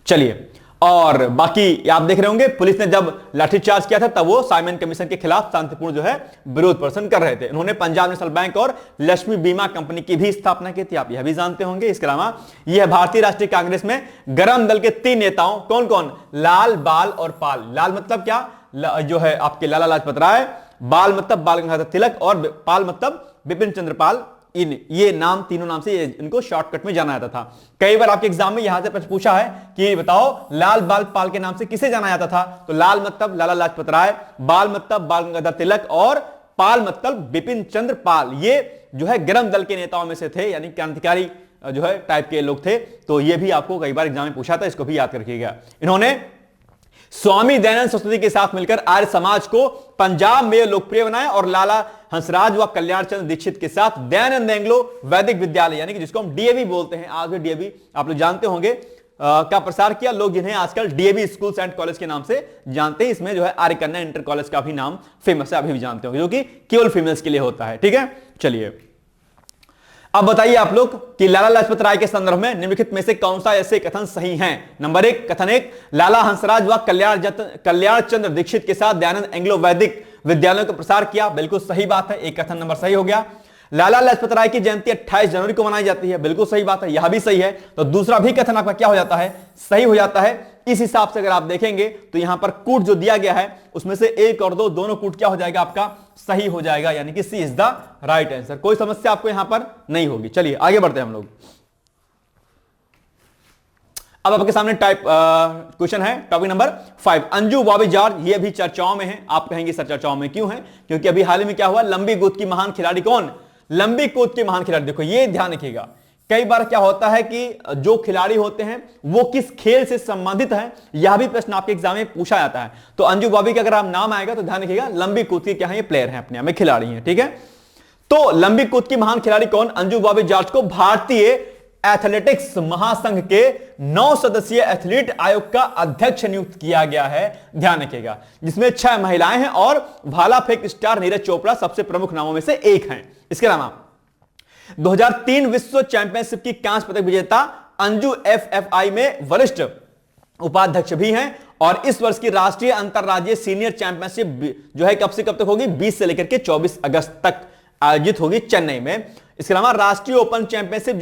चलिए, और बाकी आप देख रहे होंगे पुलिस ने जब लाठीचार्ज किया था तब वो साइमन कमीशन के खिलाफ शांतिपूर्ण जो है विरोध प्रदर्शन कर रहे थे। उन्होंने पंजाब नेशनल बैंक और लक्ष्मी बीमा कंपनी की भी स्थापना की थी, आप यह भी जानते होंगे। इसके अलावा यह भारतीय राष्ट्रीय कांग्रेस में गरम दल के 3 नेताओं कौन कौन, लाल, बाल और पाल। लाल मतलब क्या, जो है आपके लाला लाजपत राय, बाल मतलब बाल गंगाधर तिलक और पाल मतलब बिपिन चंद्र पाल। ये नाम, तीनों नाम से इनको शॉर्टकट में जाना जाता था। कई बार आपके एग्जाम में यहां से प्रश्न पूछा है कि बताओ लाल, बाल, पाल के नाम से किसे जाना जाता था, तो लाल मतलब लाला लाजपत राय, बाल मतलब बाल गंगाधर तिलक और पाल मतलब बिपिन चंद्र पाल। ये जो है गरम दल के नेताओं में से थे, यानी क्रांतिकारी जो है टाइप के लोग थे। तो ये भी आपको कई बार एग्जाम में पूछा था, इसको भी याद रखिएगा। इन्होंने स्वामी दयानंद सरस्वती के साथ मिलकर आर्य समाज को पंजाब में लोकप्रिय बनाया और लाला हंसराज व कल्याण चंद्र दीक्षित के साथ दयानंद एंग्लो वैदिक विद्यालय, यानी कि जिसको हम डीएवी बोलते हैं, आज भी डीएवी आप लोग जानते होंगे, का प्रसार किया। लोग जिन्हें आजकल डीएवी स्कूल्स एंड कॉलेज के नाम से जानते हैं। इसमें जो है आर्य कन्या इंटर कॉलेज का भी नाम फेमस है, अभी भी जानते होंगे, जो कि केवल फीमेल्स के लिए होता है, ठीक है। चलिए अब बताइए आप लोग कि लाला लाजपत राय के संदर्भ में निम्नलिखित में से कौन सा ऐसे कथन सही हैं। नंबर 1, कथन 1, लाला हंसराज व कल्याण चंद्र दीक्षित के साथ दयानंद एंग्लो वैदिक विद्यालयों का प्रसार किया, बिल्कुल सही बात है, एक कथन नंबर सही हो गया। लाला लाजपत राय की जयंती 28 जनवरी को मनाई जाती है, बिल्कुल सही बात है, यह भी सही है। तो दूसरा भी कथन आपका क्या हो जाता है, सही हो जाता है। इस हिसाब से अगर आप देखेंगे तो यहां पर कूट जो दिया गया है उसमें से 1 और 2 दोनों कूट क्या हो जाएगा, आपका सही हो जाएगा, यानी कि सी इज द राइट आंसर। कोई समस्या आपको यहां पर नहीं होगी। चलिए आगे बढ़ते हैं हम लोग। अब आपके सामने टाइप क्वेश्चन है, topic number 5, Anju Bobby George. ये अभी चर्चाओं में है। आप कहेंगे सर चर्चाओं में क्यों है, क्योंकि अभी हाल ही में क्या हुआ, लंबी कूद की महान खिलाड़ी कौन, लंबी कूद के महान खिलाड़ी। देखो ये ध्यान रखिएगा, कई बार क्या होता है कि जो खिलाड़ी होते हैं वो किस खेल से संबंधित है, यह भी प्रश्न आपके एग्जाम में पूछा जाता है। तो अंजू बॉबी का अगर आप नाम आएगा तो ध्यान रखिएगा, लंबी कूद के क्या है, ये प्लेयर हैं, अपने आप में खिलाड़ी हैं, ठीक है। तो लंबी कूद की महान खिलाड़ी कौन, अंजू बॉबी जॉर्ज को भारतीय एथलेटिक्स महासंघ के 9 सदस्यीय एथलीट आयोग का अध्यक्ष नियुक्त किया गया है, ध्यान रखिएगा, जिसमें 6 महिलाएं हैं और भाला फेंक स्टार नीरज चोपड़ा सबसे प्रमुख नामों में से एक हैं। इसके अलावा 2003 विश्व चैंपियनशिप की कांस्य पदक विजेता अंजू एफएफआई में वरिष्ठ उपाध्यक्ष भी हैं और इस वर्ष की राष्ट्रीय अंतरराज्यीय सीनियर चैंपियनशिप जो है कब से कब तक होगी, 20 से लेकर के 24 अगस्त तक आयोजित होगी चेन्नई में। इसके अलावा राष्ट्रीय ओपन चैंपियनशिप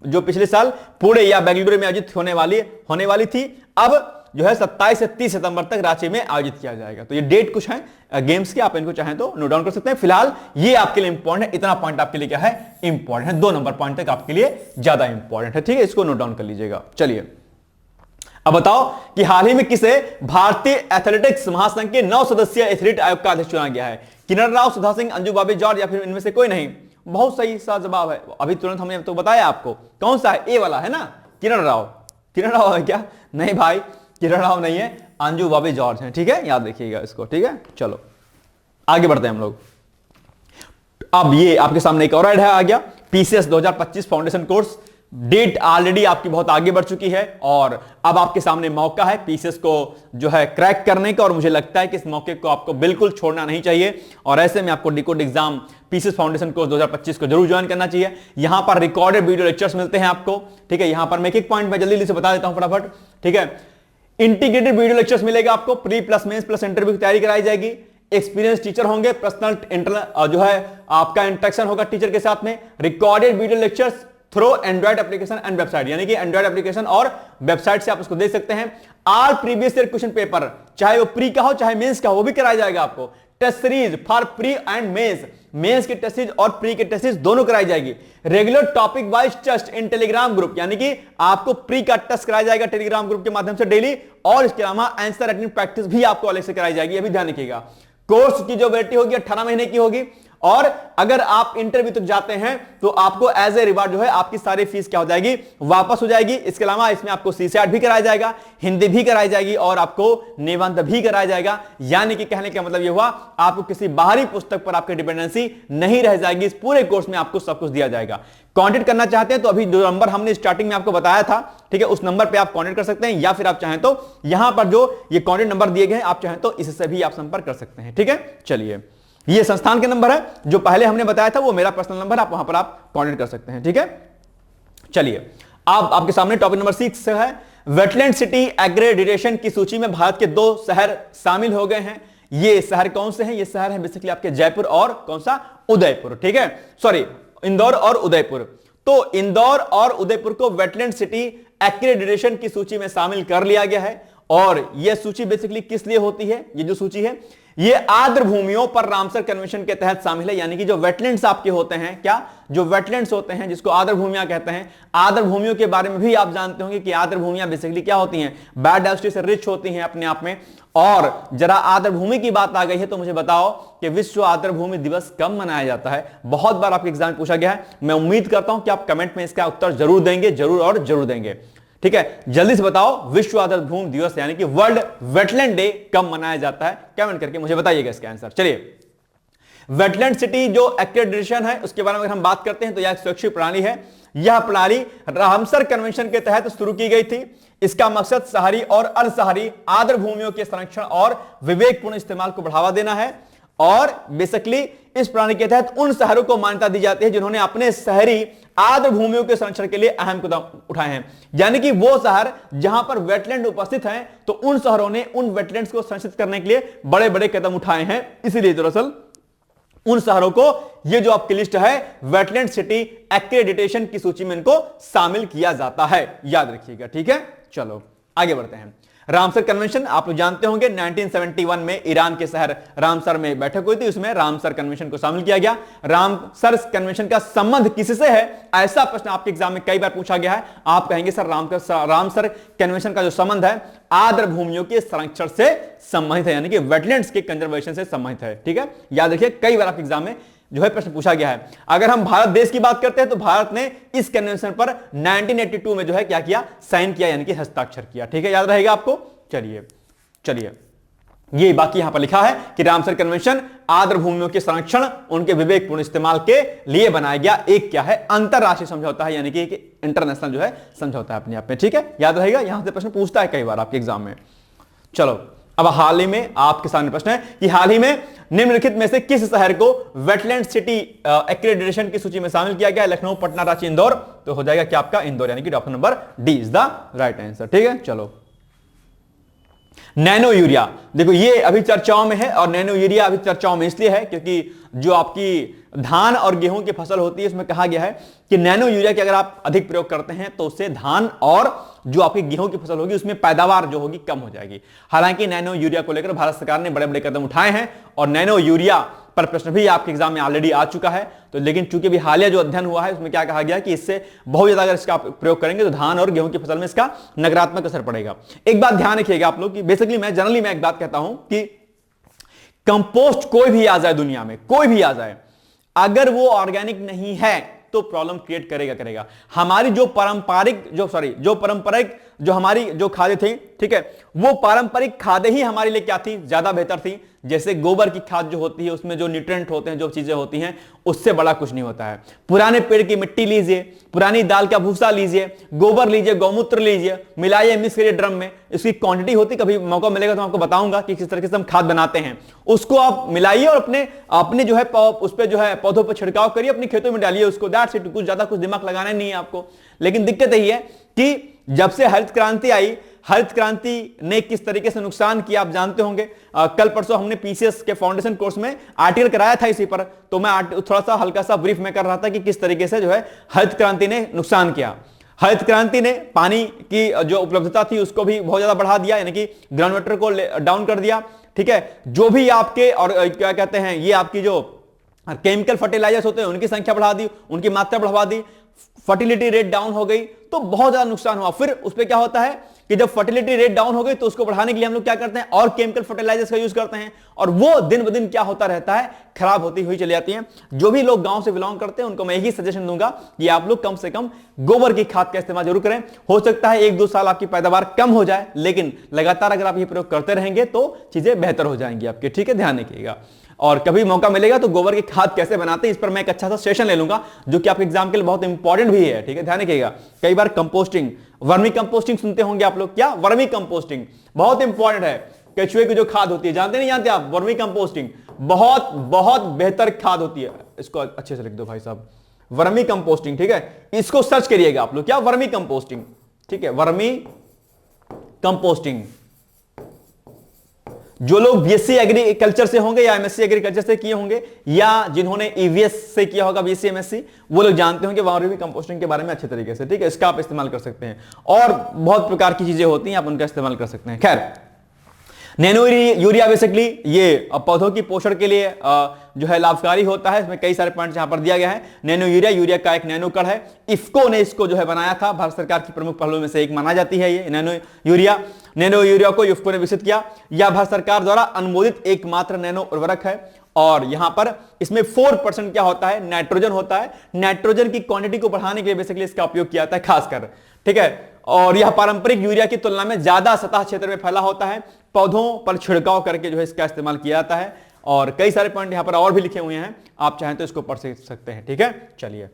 जो पिछले साल पुणे या बेंगलुरु में आयोजित होने वाली थी, अब जो है 27 से 30 सितंबर तक रांची में आयोजित किया जाएगा। तो ये डेट कुछ है गेम्स के, आप इनको चाहें तो नोट डाउन कर सकते हैं। फिलहाल ये आपके लिए इंपॉर्टेंट है, इतना पॉइंट आपके लिए क्या है, इंपॉर्टेंट है। 2 नंबर पॉइंट तक आपके लिए ज्यादा इंपॉर्टेंट है, ठीक है, इसको नोट डाउन कर लीजिएगा। चलिए अब बताओ कि हाल ही में किसे भारतीय एथलेटिक्स महासंघ के 9 सदस्यीय एथलीट आयोग का अध्यक्ष चुना गया है? किरण राव, सुधा सिंह, अंजू बॉबी जॉर्ज या फिर इनमें से कोई नहीं? बहुत सही सा जवाब है, अभी तुरंत हमने तो बताया आपको। कौन सा है? ए वाला है ना, किरण राव। किरण राव है क्या? नहीं भाई, किरण राव नहीं है, अंजू बॉबी जॉर्ज है, ठीक है, याद रखिएगा इसको, ठीक है। चलो आगे बढ़ते हैं हम लोग। अब ये आपके सामने एक और ऐड है आ गया, PCS 2025 foundation course. Date already आपकी बहुत आगे बढ़ चुकी है और अब आपके सामने मौका है पीसीएस को जो है क्रैक करने का, और मुझे लगता है कि इस मौके को आपको बिल्कुल छोड़ना नहीं चाहिए। और ऐसे में आपको decode exam PCS foundation course 2025 को जरूर ज्वाइन करना चाहिए। यहां पर रिकॉर्डेड वीडियो लेक्चर्स मिलते हैं आपको, ठीक है। यहां पर मैं एक पॉइंट में जल्दी से बता देता हूं फटाफट, ठीक है। इंटीग्रेटेड वीडियो लेक्चर्स मिलेगा आपको, pre plus mains plus interview की तैयारी कराई जाएगी। एक्सपीरियंस टीचर होंगे, पर्सनल इंटरनल जो है आपका इंटरेक्शन होगा टीचर के साथ में। Recorded video lectures through android application and website, यानी कि एंड्रॉइड एप्लीकेशन और वेबसाइट से आप उसको देख सकते हैं। All previous year question paper, चाहे वो प्री का हो चाहे मेंस का हो, वो भी कराया जाएगा आपको। Test series for pre and mains, mains की टेस्ट सीरीज और प्री की टेस्ट सीरीज दोनों कराई जाएगी। Regular topic wise test in Telegram group, यानी कि आपको प्री का टेस्ट कराया जाएगा टेलीग्राम ग्रुप के माध्यम से डेली, और इसके अलावा आंसर राइटिंग प्रैक्टिस भी आपको अलग से कराई जाएगी, ये भी ध्यान रखिएगा। कोर्स की जो वैलिडिटी होगी 18 महीने की होगी, और अगर आप इंटरव्यू तक जाते हैं तो आपको एज ए रिवार्ड जो है आपकी सारी फीस क्या हो जाएगी, वापस हो जाएगी। इसके अलावा इसमें आपको सीसैट भी कराया जाएगा, हिंदी भी कराई जाएगी और आपको निबंध भी कराया जाएगा। यानी कि कहने का मतलब यह हुआ, आपको किसी बाहरी पुस्तक पर आपकी डिपेंडेंसी नहीं रह जाएगी, इस पूरे कोर्स में आपको सब कुछ दिया जाएगा। कांटेक्ट करना चाहते हैं तो अभी जो नंबर हमने स्टार्टिंग में आपको बताया था, ठीक है, उस नंबर पे आप कांटेक्ट कर सकते हैं, या फिर आप चाहें तो यहां पर जो ये कांटेक्ट नंबर दिए गए हैं, आप चाहें तो इससे भी आप संपर्क कर सकते हैं, ठीक है। चलिए, ये संस्थान के नंबर है, जो पहले हमने बताया था वो मेरा पर्सनल नंबर, आप वहां पर आप कांटेक्ट कर सकते हैं, ठीक है। चलिए, अब आपके सामने टॉपिक नंबर 6 है, वेटलैंड सिटी एक्रेडिटेशन की सूची में भारत के 2 शहर शामिल हो गए हैं। ये शहर कौन से हैं? ये शहर है बेसिकली आपके जयपुर और कौन सा, उदयपुर, ठीक है, सॉरी इंदौर और उदयपुर। तो इंदौर और उदयपुर को वेटलैंड सिटी एक्रेडिटेशन की सूची में शामिल कर लिया गया है। और यह सूची बेसिकली किस लिए होती है? ये जो सूची है ये आर्द्र भूमियों पर रामसर कन्वेंशन के तहत शामिल है। यानी कि जो वेटलैंड्स आपके होते हैं, क्या जो वेटलैंड्स होते हैं जिसको आर्द्र भूमियां कहते हैं, आर्द्र भूमियों के बारे में भी आप जानते होंगे कि आर्द्र भूमियां बेसिकली क्या होती हैं, बायोडायवर्सिटी से रिच होती हैं अपने आप में। और जरा आर्द्र भूमि की बात आ गई है तो मुझे बताओ कि विश्व आर्द्र भूमि दिवस कब मनाया जाता है? बहुत बार आपके एग्जाम में पूछा गया है, मैं उम्मीद करता हूं कि आप कमेंट में इसका उत्तर जरूर देंगे, जरूर और जरूर देंगे, ठीक है। जल्दी से बताओ विश्व आर्द्र भूमि दिवस यानी कि वर्ल्ड वेटलैंड डे कब मनाया जाता है? कमेंट करके मुझे बताइएगा इसका आंसर। चलिए, वेटलैंड सिटी जो एक्रेडिटेशन है उसके बारे में अगर हम बात करते हैं तो यह एक स्वैच्छिक प्रणाली है। यह प्रणाली रामसर कन्वेंशन के तहत शुरू की गई थी। इसका मकसद शहरी और अर्ध शहरी आर्द्र भूमियों के संरक्षण और विवेकपूर्ण इस्तेमाल को बढ़ावा देना है। और बेसिकली इस प्रणाली के तहत उन शहरों को मान्यता दी जाती है जिन्होंने अपने शहरी आर्द्र भूमियों के संरक्षण के लिए अहम कदम उठाए हैं। यानी कि वो शहर जहां पर वेटलैंड उपस्थित हैं, तो उन शहरों ने उन वेटलैंड्स को संरक्षित करने के लिए बड़े बड़े कदम उठाए हैं। इसीलिए दरअसल उन शहरों को ये जो आपकी लिस्ट है वेटलैंड सिटी एक्रेडिटेशन की सूची में इनको शामिल किया जाता है, याद रखिएगा, ठीक है। चलो आगे बढ़ते हैं। रामसर कन्वेंशन आप लोग जानते होंगे 1971 में ईरान के शहर रामसर में बैठक हुई थी, उसमें रामसर कन्वेंशन को शामिल किया गया। रामसर कन्वेंशन का संबंध किससे है? ऐसा प्रश्न आपके एग्जाम में कई बार पूछा गया है। आप कहेंगे सर रामसर कन्वेंशन का जो संबंध है आर्द्र भूमियों के संरक्षण से संबंधित है, यानी कि वेटलैंड्स के कंजर्वेशन से संबंधित है, ठीक है। याद रखिए, कई बार आपके एग्जाम में जो है प्रश्न पूछा गया है। अगर हम भारत देश की बात करते हैं तो भारत ने इस कन्वेंशन पर 1982 में जो है क्या किया, साइन किया, यानी कि हस्ताक्षर किया, ठीक है, याद रहेगा आपको। चलिए ये बाकी यहां पर लिखा है कि रामसर कन्वेंशन आर्द्र भूमियों के संरक्षण उनके विवेकपूर्ण इस्तेमाल के लिए बनाया गया एक क्या है, अंतरराष्ट्रीय समझौता है, यानी कि इंटरनेशनल जो है समझौता है अपने आप में, ठीक है, याद रहेगा। यहां से प्रश्न पूछता है कई बार आपके एग्जाम में। चलो, अब हाल ही में आपके सामने प्रश्न है कि हाल ही में निम्नलिखित में से किस शहर को वेटलैंड सिटी एक्रेडिटेशन की सूची में शामिल किया गया? लखनऊ, पटना, रांची, इंदौर। तो हो जाएगा क्या आपका इंदौर, यानी कि option number D is the right answer, ठीक है। चलो, नैनो यूरिया, देखो ये अभी चर्चाओं में है, और नैनो यूरिया अभी चर्चाओं में इसलिए है क्योंकि जो आपकी धान और गेहूं की फसल होती है उसमें कहा गया है कि नैनो यूरिया की अगर आप अधिक प्रयोग करते हैं तो उससे धान और जो आपकी गेहूं की फसल होगी उसमें पैदावार जो होगी कम हो जाएगी। हालांकि नैनो यूरिया को लेकर भारत सरकार ने बड़े बड़े कदम उठाए हैं और नैनो यूरिया पर प्रश्न भी आपके एग्जाम में ऑलरेडी आ चुका है। तो लेकिन चूंकि भी हालिया जो अध्ययन हुआ है उसमें क्या कहा गया कि इससे बहुत ज्यादा अगर इसका प्रयोग करेंगे तो धान और गेहूं की फसल में इसका नकारात्मक असर पड़ेगा। एक बात ध्यान रखिएगा आप लोग कि बेसिकली मैं जनरली मैं एक बात कहता हूं कि कंपोस्ट कोई भी आ जाए दुनिया में, कोई भी आ जाए, अगर वो ऑर्गेनिक नहीं है तो प्रॉब्लम क्रिएट करेगा। हमारी जो पारंपरिक जो हमारी जो खादें थी, ठीक है, वो पारंपरिक खादें ही हमारे लिए क्या थी, ज्यादा बेहतर थी। जैसे गोबर की खाद जो होती है उसमें जो न्यूट्रिएंट होते हैं, जो चीजें होती हैं, उससे बड़ा कुछ नहीं होता है। पुराने पेड़ की मिट्टी लीजिए, पुरानी दाल का भूसा लीजिए, गोबर लीजिए, गौमूत्र लीजिए, मिलाइए, मिक्स करिए ड्रम में। इसकी क्वांटिटी होती, कभी मौका मिलेगा तो आपको बताऊंगा कि किस तरीके से हम खाद बनाते हैं। उसको आप मिलाइए और अपने जो है उस पर जो है पौधों पर छिड़काव करिए, अपने खेतों में डालिए उसको। दैट्स इट, कुछ ज्यादा कुछ दिमाग लगाना नहीं है आपको। लेकिन दिक्कत यही है कि जब से हरित क्रांति आई, हरित क्रांति ने किस तरीके से नुकसान किया आप जानते होंगे। कल परसों हमने पीसीएस के फाउंडेशन कोर्स में आर्टिकल कराया था इसी पर, तो मैं थोड़ा सा हल्का सा ब्रीफ में कर रहा था कि किस तरीके से जो है हरित क्रांति ने नुकसान किया। हरित क्रांति ने पानी की जो उपलब्धता थी उसको भी बहुत ज्यादा बढ़ा दिया, यानी कि ग्राउंड वाटर को डाउन कर दिया, ठीक है। जो भी आपके और क्या कहते हैं, ये आपकी जो केमिकल फर्टिलाइजर्स होते हैं उनकी संख्या बढ़ा दी, उनकी मात्रा बढ़ा दी, फर्टिलिटी रेट डाउन हो गई, तो बहुत ज्यादा नुकसान हुआ। फिर उस पर क्या होता है कि जब फर्टिलिटी रेट डाउन हो गई तो उसको बढ़ाने के लिए हम लोग क्या करते हैं, और केमिकल फर्टिलाइजर्स का यूज करते हैं, और वो दिन ब दिन क्या होता रहता है, खराब होती हुई चली जाती हैं। जो भी लोग गांव से बिलोंग करते हैं उनको मैं यही सजेशन दूंगा कि आप लोग कम से कम गोबर की खाद का इस्तेमाल जरूर करें। हो सकता है 1-2 साल आपकी पैदावार कम हो जाए, लेकिन लगातार अगर आप ये प्रयोग करते रहेंगे तो चीजें बेहतर हो जाएंगी आपकी, ठीक है, ध्यान रखिएगा। और कभी मौका मिलेगा तो गोबर की खाद कैसे बनाते हैं इस पर मैं एक अच्छा सा सेशन ले लूंगा, जो कि आपके एग्जाम के लिए बहुत इंपॉर्टेंट भी है, ठीक है, ध्यान रखिएगा। कई बार कंपोस्टिंग, वर्मी कंपोस्टिंग सुनते होंगे आप लोग, क्या वर्मी कंपोस्टिंग बहुत इंपॉर्टेंट है। केचुए की जो खाद होती है, जानते नहीं जानते आप, वर्मी कंपोस्टिंग बहुत बहुत बेहतर खाद होती है। इसको अच्छे से लिख दो भाई साहब, वर्मी कंपोस्टिंग, ठीक है, इसको सर्च करिएगा आप लोग, क्या वर्मी कंपोस्टिंग, ठीक है, वर्मी कंपोस्टिंग। जो लोग बीएससी एग्रीकल्चर से होंगे या एमएससी एग्रीकल्चर से किए होंगे, या जिन्होंने ईवीएस से किया होगा, बीएससी एमएससी, वो लोग जानते होंगे वर्मी कंपोस्टिंग के बारे में अच्छे तरीके से, ठीक है। इसका आप इस्तेमाल कर सकते हैं, और बहुत प्रकार की चीजें होती हैं, आप उनका इस्तेमाल कर सकते हैं। खैर, नैनो यूरिया बेसिकली ये पौधों की पोषण के लिए जो है लाभकारी होता है। इसमें कई सारे पॉइंट्स यहां पर दिया गया है। नैनो यूरिया का एक नैनो कण है, इफ्को ने इसको जो है बनाया था, भारत सरकार की प्रमुख पहलों में से एक माना जाती है ये नैनो यूरिया को इफ्को ने विकसित किया। यह भारत सरकार द्वारा अनुमोदित एकमात्र नैनो उर्वरक है, और यहां पर इसमें 4% क्या होता है, नाइट्रोजन होता है। नाइट्रोजन की क्वांटिटी को बढ़ाने के लिए बेसिकली इसका उपयोग किया जाता है खासकर, ठीक है। और यह पारंपरिक यूरिया की तुलना में ज्यादा सतह क्षेत्र में फैला होता है। पौधों पर छिड़काव करके जो है इसका इस्तेमाल किया जाता है, और कई सारे पॉइंट यहां पर और भी लिखे हुए हैं, आप चाहें तो इसको पढ़ सकते हैं, ठीक है। चलिए,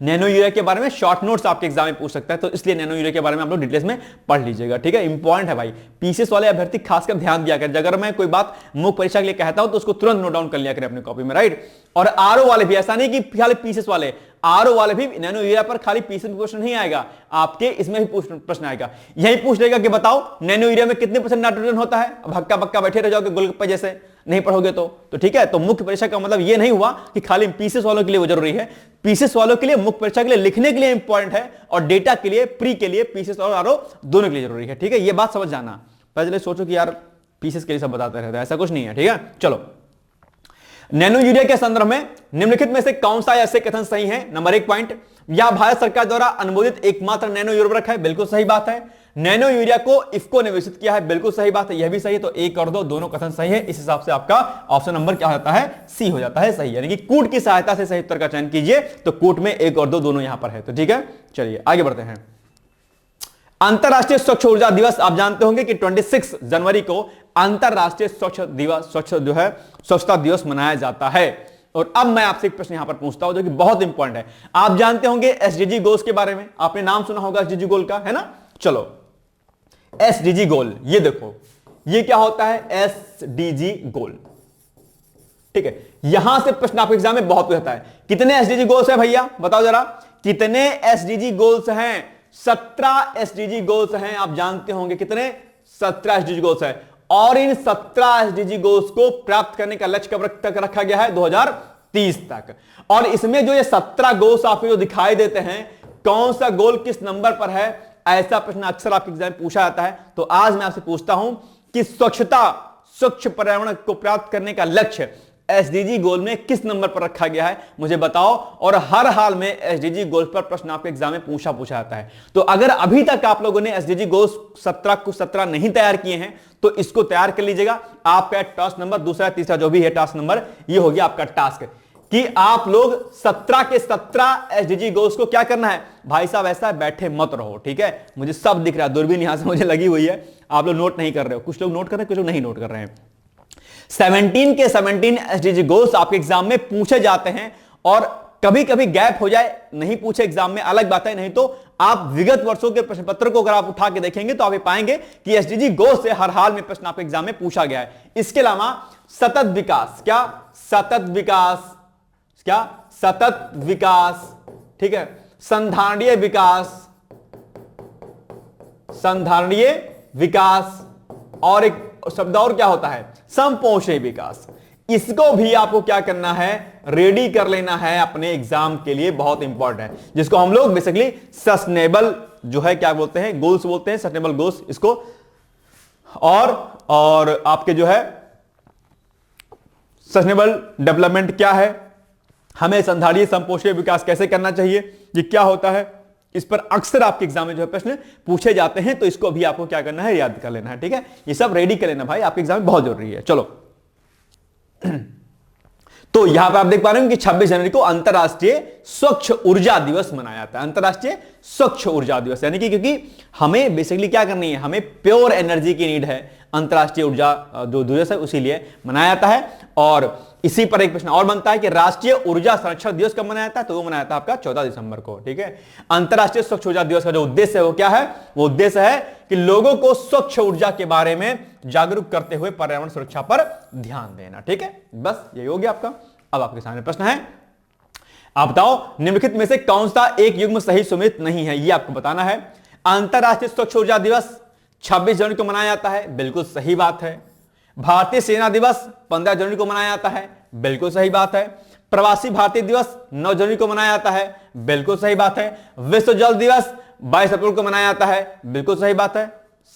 नैनो यूरिया के बारे में शॉर्ट नोट्स आपके एग्जाम में पूछ सकता है, तो इसलिए नैनो यूरिया के बारे में आप लोग डिटेल्स में पढ़ लीजिएगा, ठीक है, इंपॉर्टेंट है भाई। पीसीएस वाले अभ्यर्थी खासकर ध्यान दिया करें, अगर मैं कोई बात मुख्य परीक्षा के लिए कहता हूं तो उसको तुरंत नोट डाउन कर लिया करें अपनी कॉपी में, राइट। और आरओ वाले भी, ऐसा नहीं कि खाली पीसीएस वाले, आरओ वाले भी नैनो यूरिया पर खाली पीसीएस में क्वेश्चन नहीं आएगा, आपके इसमें भी प्रश्न आएगा। यही पूछ लेगा कि बताओ नैनो यूरिया में कितने % नाइट्रोजन होता है। अब हक्का बक्का बैठे रह जाओगे गोलगप्पे जैसे, नहीं पढ़ोगे तो ठीक है। तो मुख्य परीक्षा का मतलब ये नहीं हुआ कि खाली पीसीएस वालों के लिए वो जरूरी है। पीसीएस वालों के लिए, मुख्य परीक्षा के लिए लिखने के लिए इंपॉर्टेंट है, और डेटा के लिए, प्री के लिए, पीसीएस और आरओ दोनों के लिए जरूरी है, ठीक है। ये बात समझ जाना, पहले सोचो कि यार पीसीएस के लिए सब बताते रहते हैं, ऐसा कुछ नहीं है, ठीक है। चलो, नैनो यूरिया के संदर्भ में निम्नलिखित में से कौन सा ऐसे कथन सही है। नंबर 1 पॉइंट, यह भारत सरकार द्वारा अनुमोदित एकमात्र नैनो उर्वरक है, बिल्कुल सही बात है। नैनो यूरिया को इफ्को ने विकसित किया है, बिल्कुल सही बात है, यह भी सही है। तो 1 और 2 दोनों कथन सही है। इस हिसाब से आपका ऑप्शन नंबर क्या हो जाता है, सी हो जाता है सही, यानी कि कूट की सहायता से सही उत्तर का चयन कीजिए। तो कूट में 1 और 2 दोनों यहां पर है, तो ठीक है। चलिए आगे बढ़ते हैं। अंतरराष्ट्रीय स्वच्छ ऊर्जा दिवस, आप जानते होंगे कि 26 जनवरी को अंतरराष्ट्रीय स्वच्छता दिवस मनाया जाता है। और अब मैं आपसे एक प्रश्न यहां पर पूछता हूं जो कि बहुत इंपॉर्टेंट है। आप जानते होंगे एसडीजी गोल्स के बारे में, आपने नाम सुना होगा एसडीजी गोल का, है ना। चलो, एसडीजी गोल, ये देखो, ये क्या होता है, एसडीजी गोल, ठीक है। यहां से प्रश्न आपके एग्जाम में बहुत पूछता है, कितने एसडीजी गोल्स है भैया, बताओ जरा, कितने एसडीजी गोल्स हैं। 17 एसडीजी गोल्स हैं, आप जानते होंगे कितने, 17 एसडीजी गोल्स है। और इन 17 एसडीजी गोल्स को प्राप्त करने का लक्ष्य कब तक रखा गया है, 2030 तक। और इसमें जो ये 17 गोल्स आपको जो दिखाई देते हैं, कौन सा गोल किस नंबर पर है, ऐसा प्रश्न अक्सर आपके एग्जाम में पूछा जाता है। तो आज मैं आपसे पूछता हूं कि स्वच्छ पर्यावरण को प्राप्त करने का लक्ष्य एसडीजी गोल में किस नंबर पर रखा गया है, मुझे बताओ। और हर हाल में एसडीजी गोल पर प्रश्न आपके एग्जाम में पूछा जाता है। तो अगर अभी तक आप लोगों ने एसडीजी गोल 17 को 17 नहीं तैयार किए हैं तो इसको तैयार कर लीजिएगा। आपका टास्क नंबर दूसरा तीसरा जो भी है टास्क नंबर, ये हो गया आपका टास्क कि आप लोग 17 के 17 एसडीजी गोल्स को क्या करना है। भाई साहब ऐसा है, बैठे मत रहो, ठीक है। मुझे सब दिख रहा है, दूरबीन यहां से मुझे लगी हुई है, आप लोग नोट नहीं कर रहे हो। कुछ लोग नोट कर रहे हैं, कुछ लोग नहीं नोट कर रहे हैं। 17 के 17 एसडीजी गोल्स आपके एग्जाम में पूछे जाते हैं। और कभी कभी गैप हो जाए, नहीं पूछे एग्जाम में, अलग बात है। नहीं तो आप विगत वर्षों के प्रश्न पत्र को अगर आप उठा के देखेंगे तो आप ये पाएंगे कि एसडीजी गोल से हर हाल में प्रश्न आपके एग्जाम में पूछा गया है। इसके अलावा सतत विकास, क्या सतत विकास, क्या सतत विकास, ठीक है, संधारणीय विकास, संधारणीय विकास, और एक शब्द और क्या होता है, समपोषी विकास। इसको भी आपको क्या करना है, रेडी कर लेना है अपने एग्जाम के लिए, बहुत इंपॉर्टेंट है, जिसको हम लोग बेसिकली सस्टेनेबल जो है क्या बोलते हैं, गोल्स बोलते हैं, सस्टेनेबल गोल्स इसको। और आपके जो है सस्टेनेबल डेवलपमेंट क्या है, हमें संधारणीय समपोषी विकास कैसे करना चाहिए, ये क्या होता है, इस पर अक्सर आपके एग्जाम में जो है प्रश्न पूछे जाते हैं। तो इसको भी आपको क्या करना है, याद कर लेना है, ठीक है। ये सब रेडी कर लेना भाई, आपके एग्जाम में बहुत जरूरी है। चलो तो यहां पर आप देख पा रहे हो कि 26 जनवरी को अंतरराष्ट्रीय स्वच्छ ऊर्जा दिवस मनाया जाता है। अंतरराष्ट्रीय स्वच्छ ऊर्जा दिवस यानी कि क्योंकि हमें बेसिकली क्या करनी है, हमें प्योर एनर्जी की नीड है, अंतरराष्ट्रीय ऊर्जा जो दिवस है उसीलिए मनाया जाता है। और इसी पर एक प्रश्न और बनता है कि राष्ट्रीय ऊर्जा संरक्षण दिवस कब मनाया जाता है, तो वो मनाया जाता है आपका 14 दिसंबर को, ठीक है। अंतरराष्ट्रीय स्वच्छ ऊर्जा दिवस का जो उद्देश्य है वो क्या है, वो उद्देश्य है कि लोगों को स्वच्छ ऊर्जा के बारे में जागरूक करते हुए पर्यावरण सुरक्षा पर ध्यान देना, ठीक है। बस यही हो गया आपका। अब आपके सामने प्रश्न है, आप बताओ निम्नलिखित में से कौन सा एक युग्म सही सुमेलित नहीं है, ये आपको बताना है। अंतरराष्ट्रीय स्वच्छ ऊर्जा दिवस 26 जनवरी को मनाया जाता है, बिल्कुल सही बात है। भारतीय सेना दिवस 15 जनवरी को मनाया जाता है, बिल्कुल सही बात है। प्रवासी भारतीय दिवस 9 जनवरी को मनाया जाता है, बिल्कुल सही बात है। विश्व जल दिवस 22 अप्रैल को मनाया जाता है, बिल्कुल सही बात है।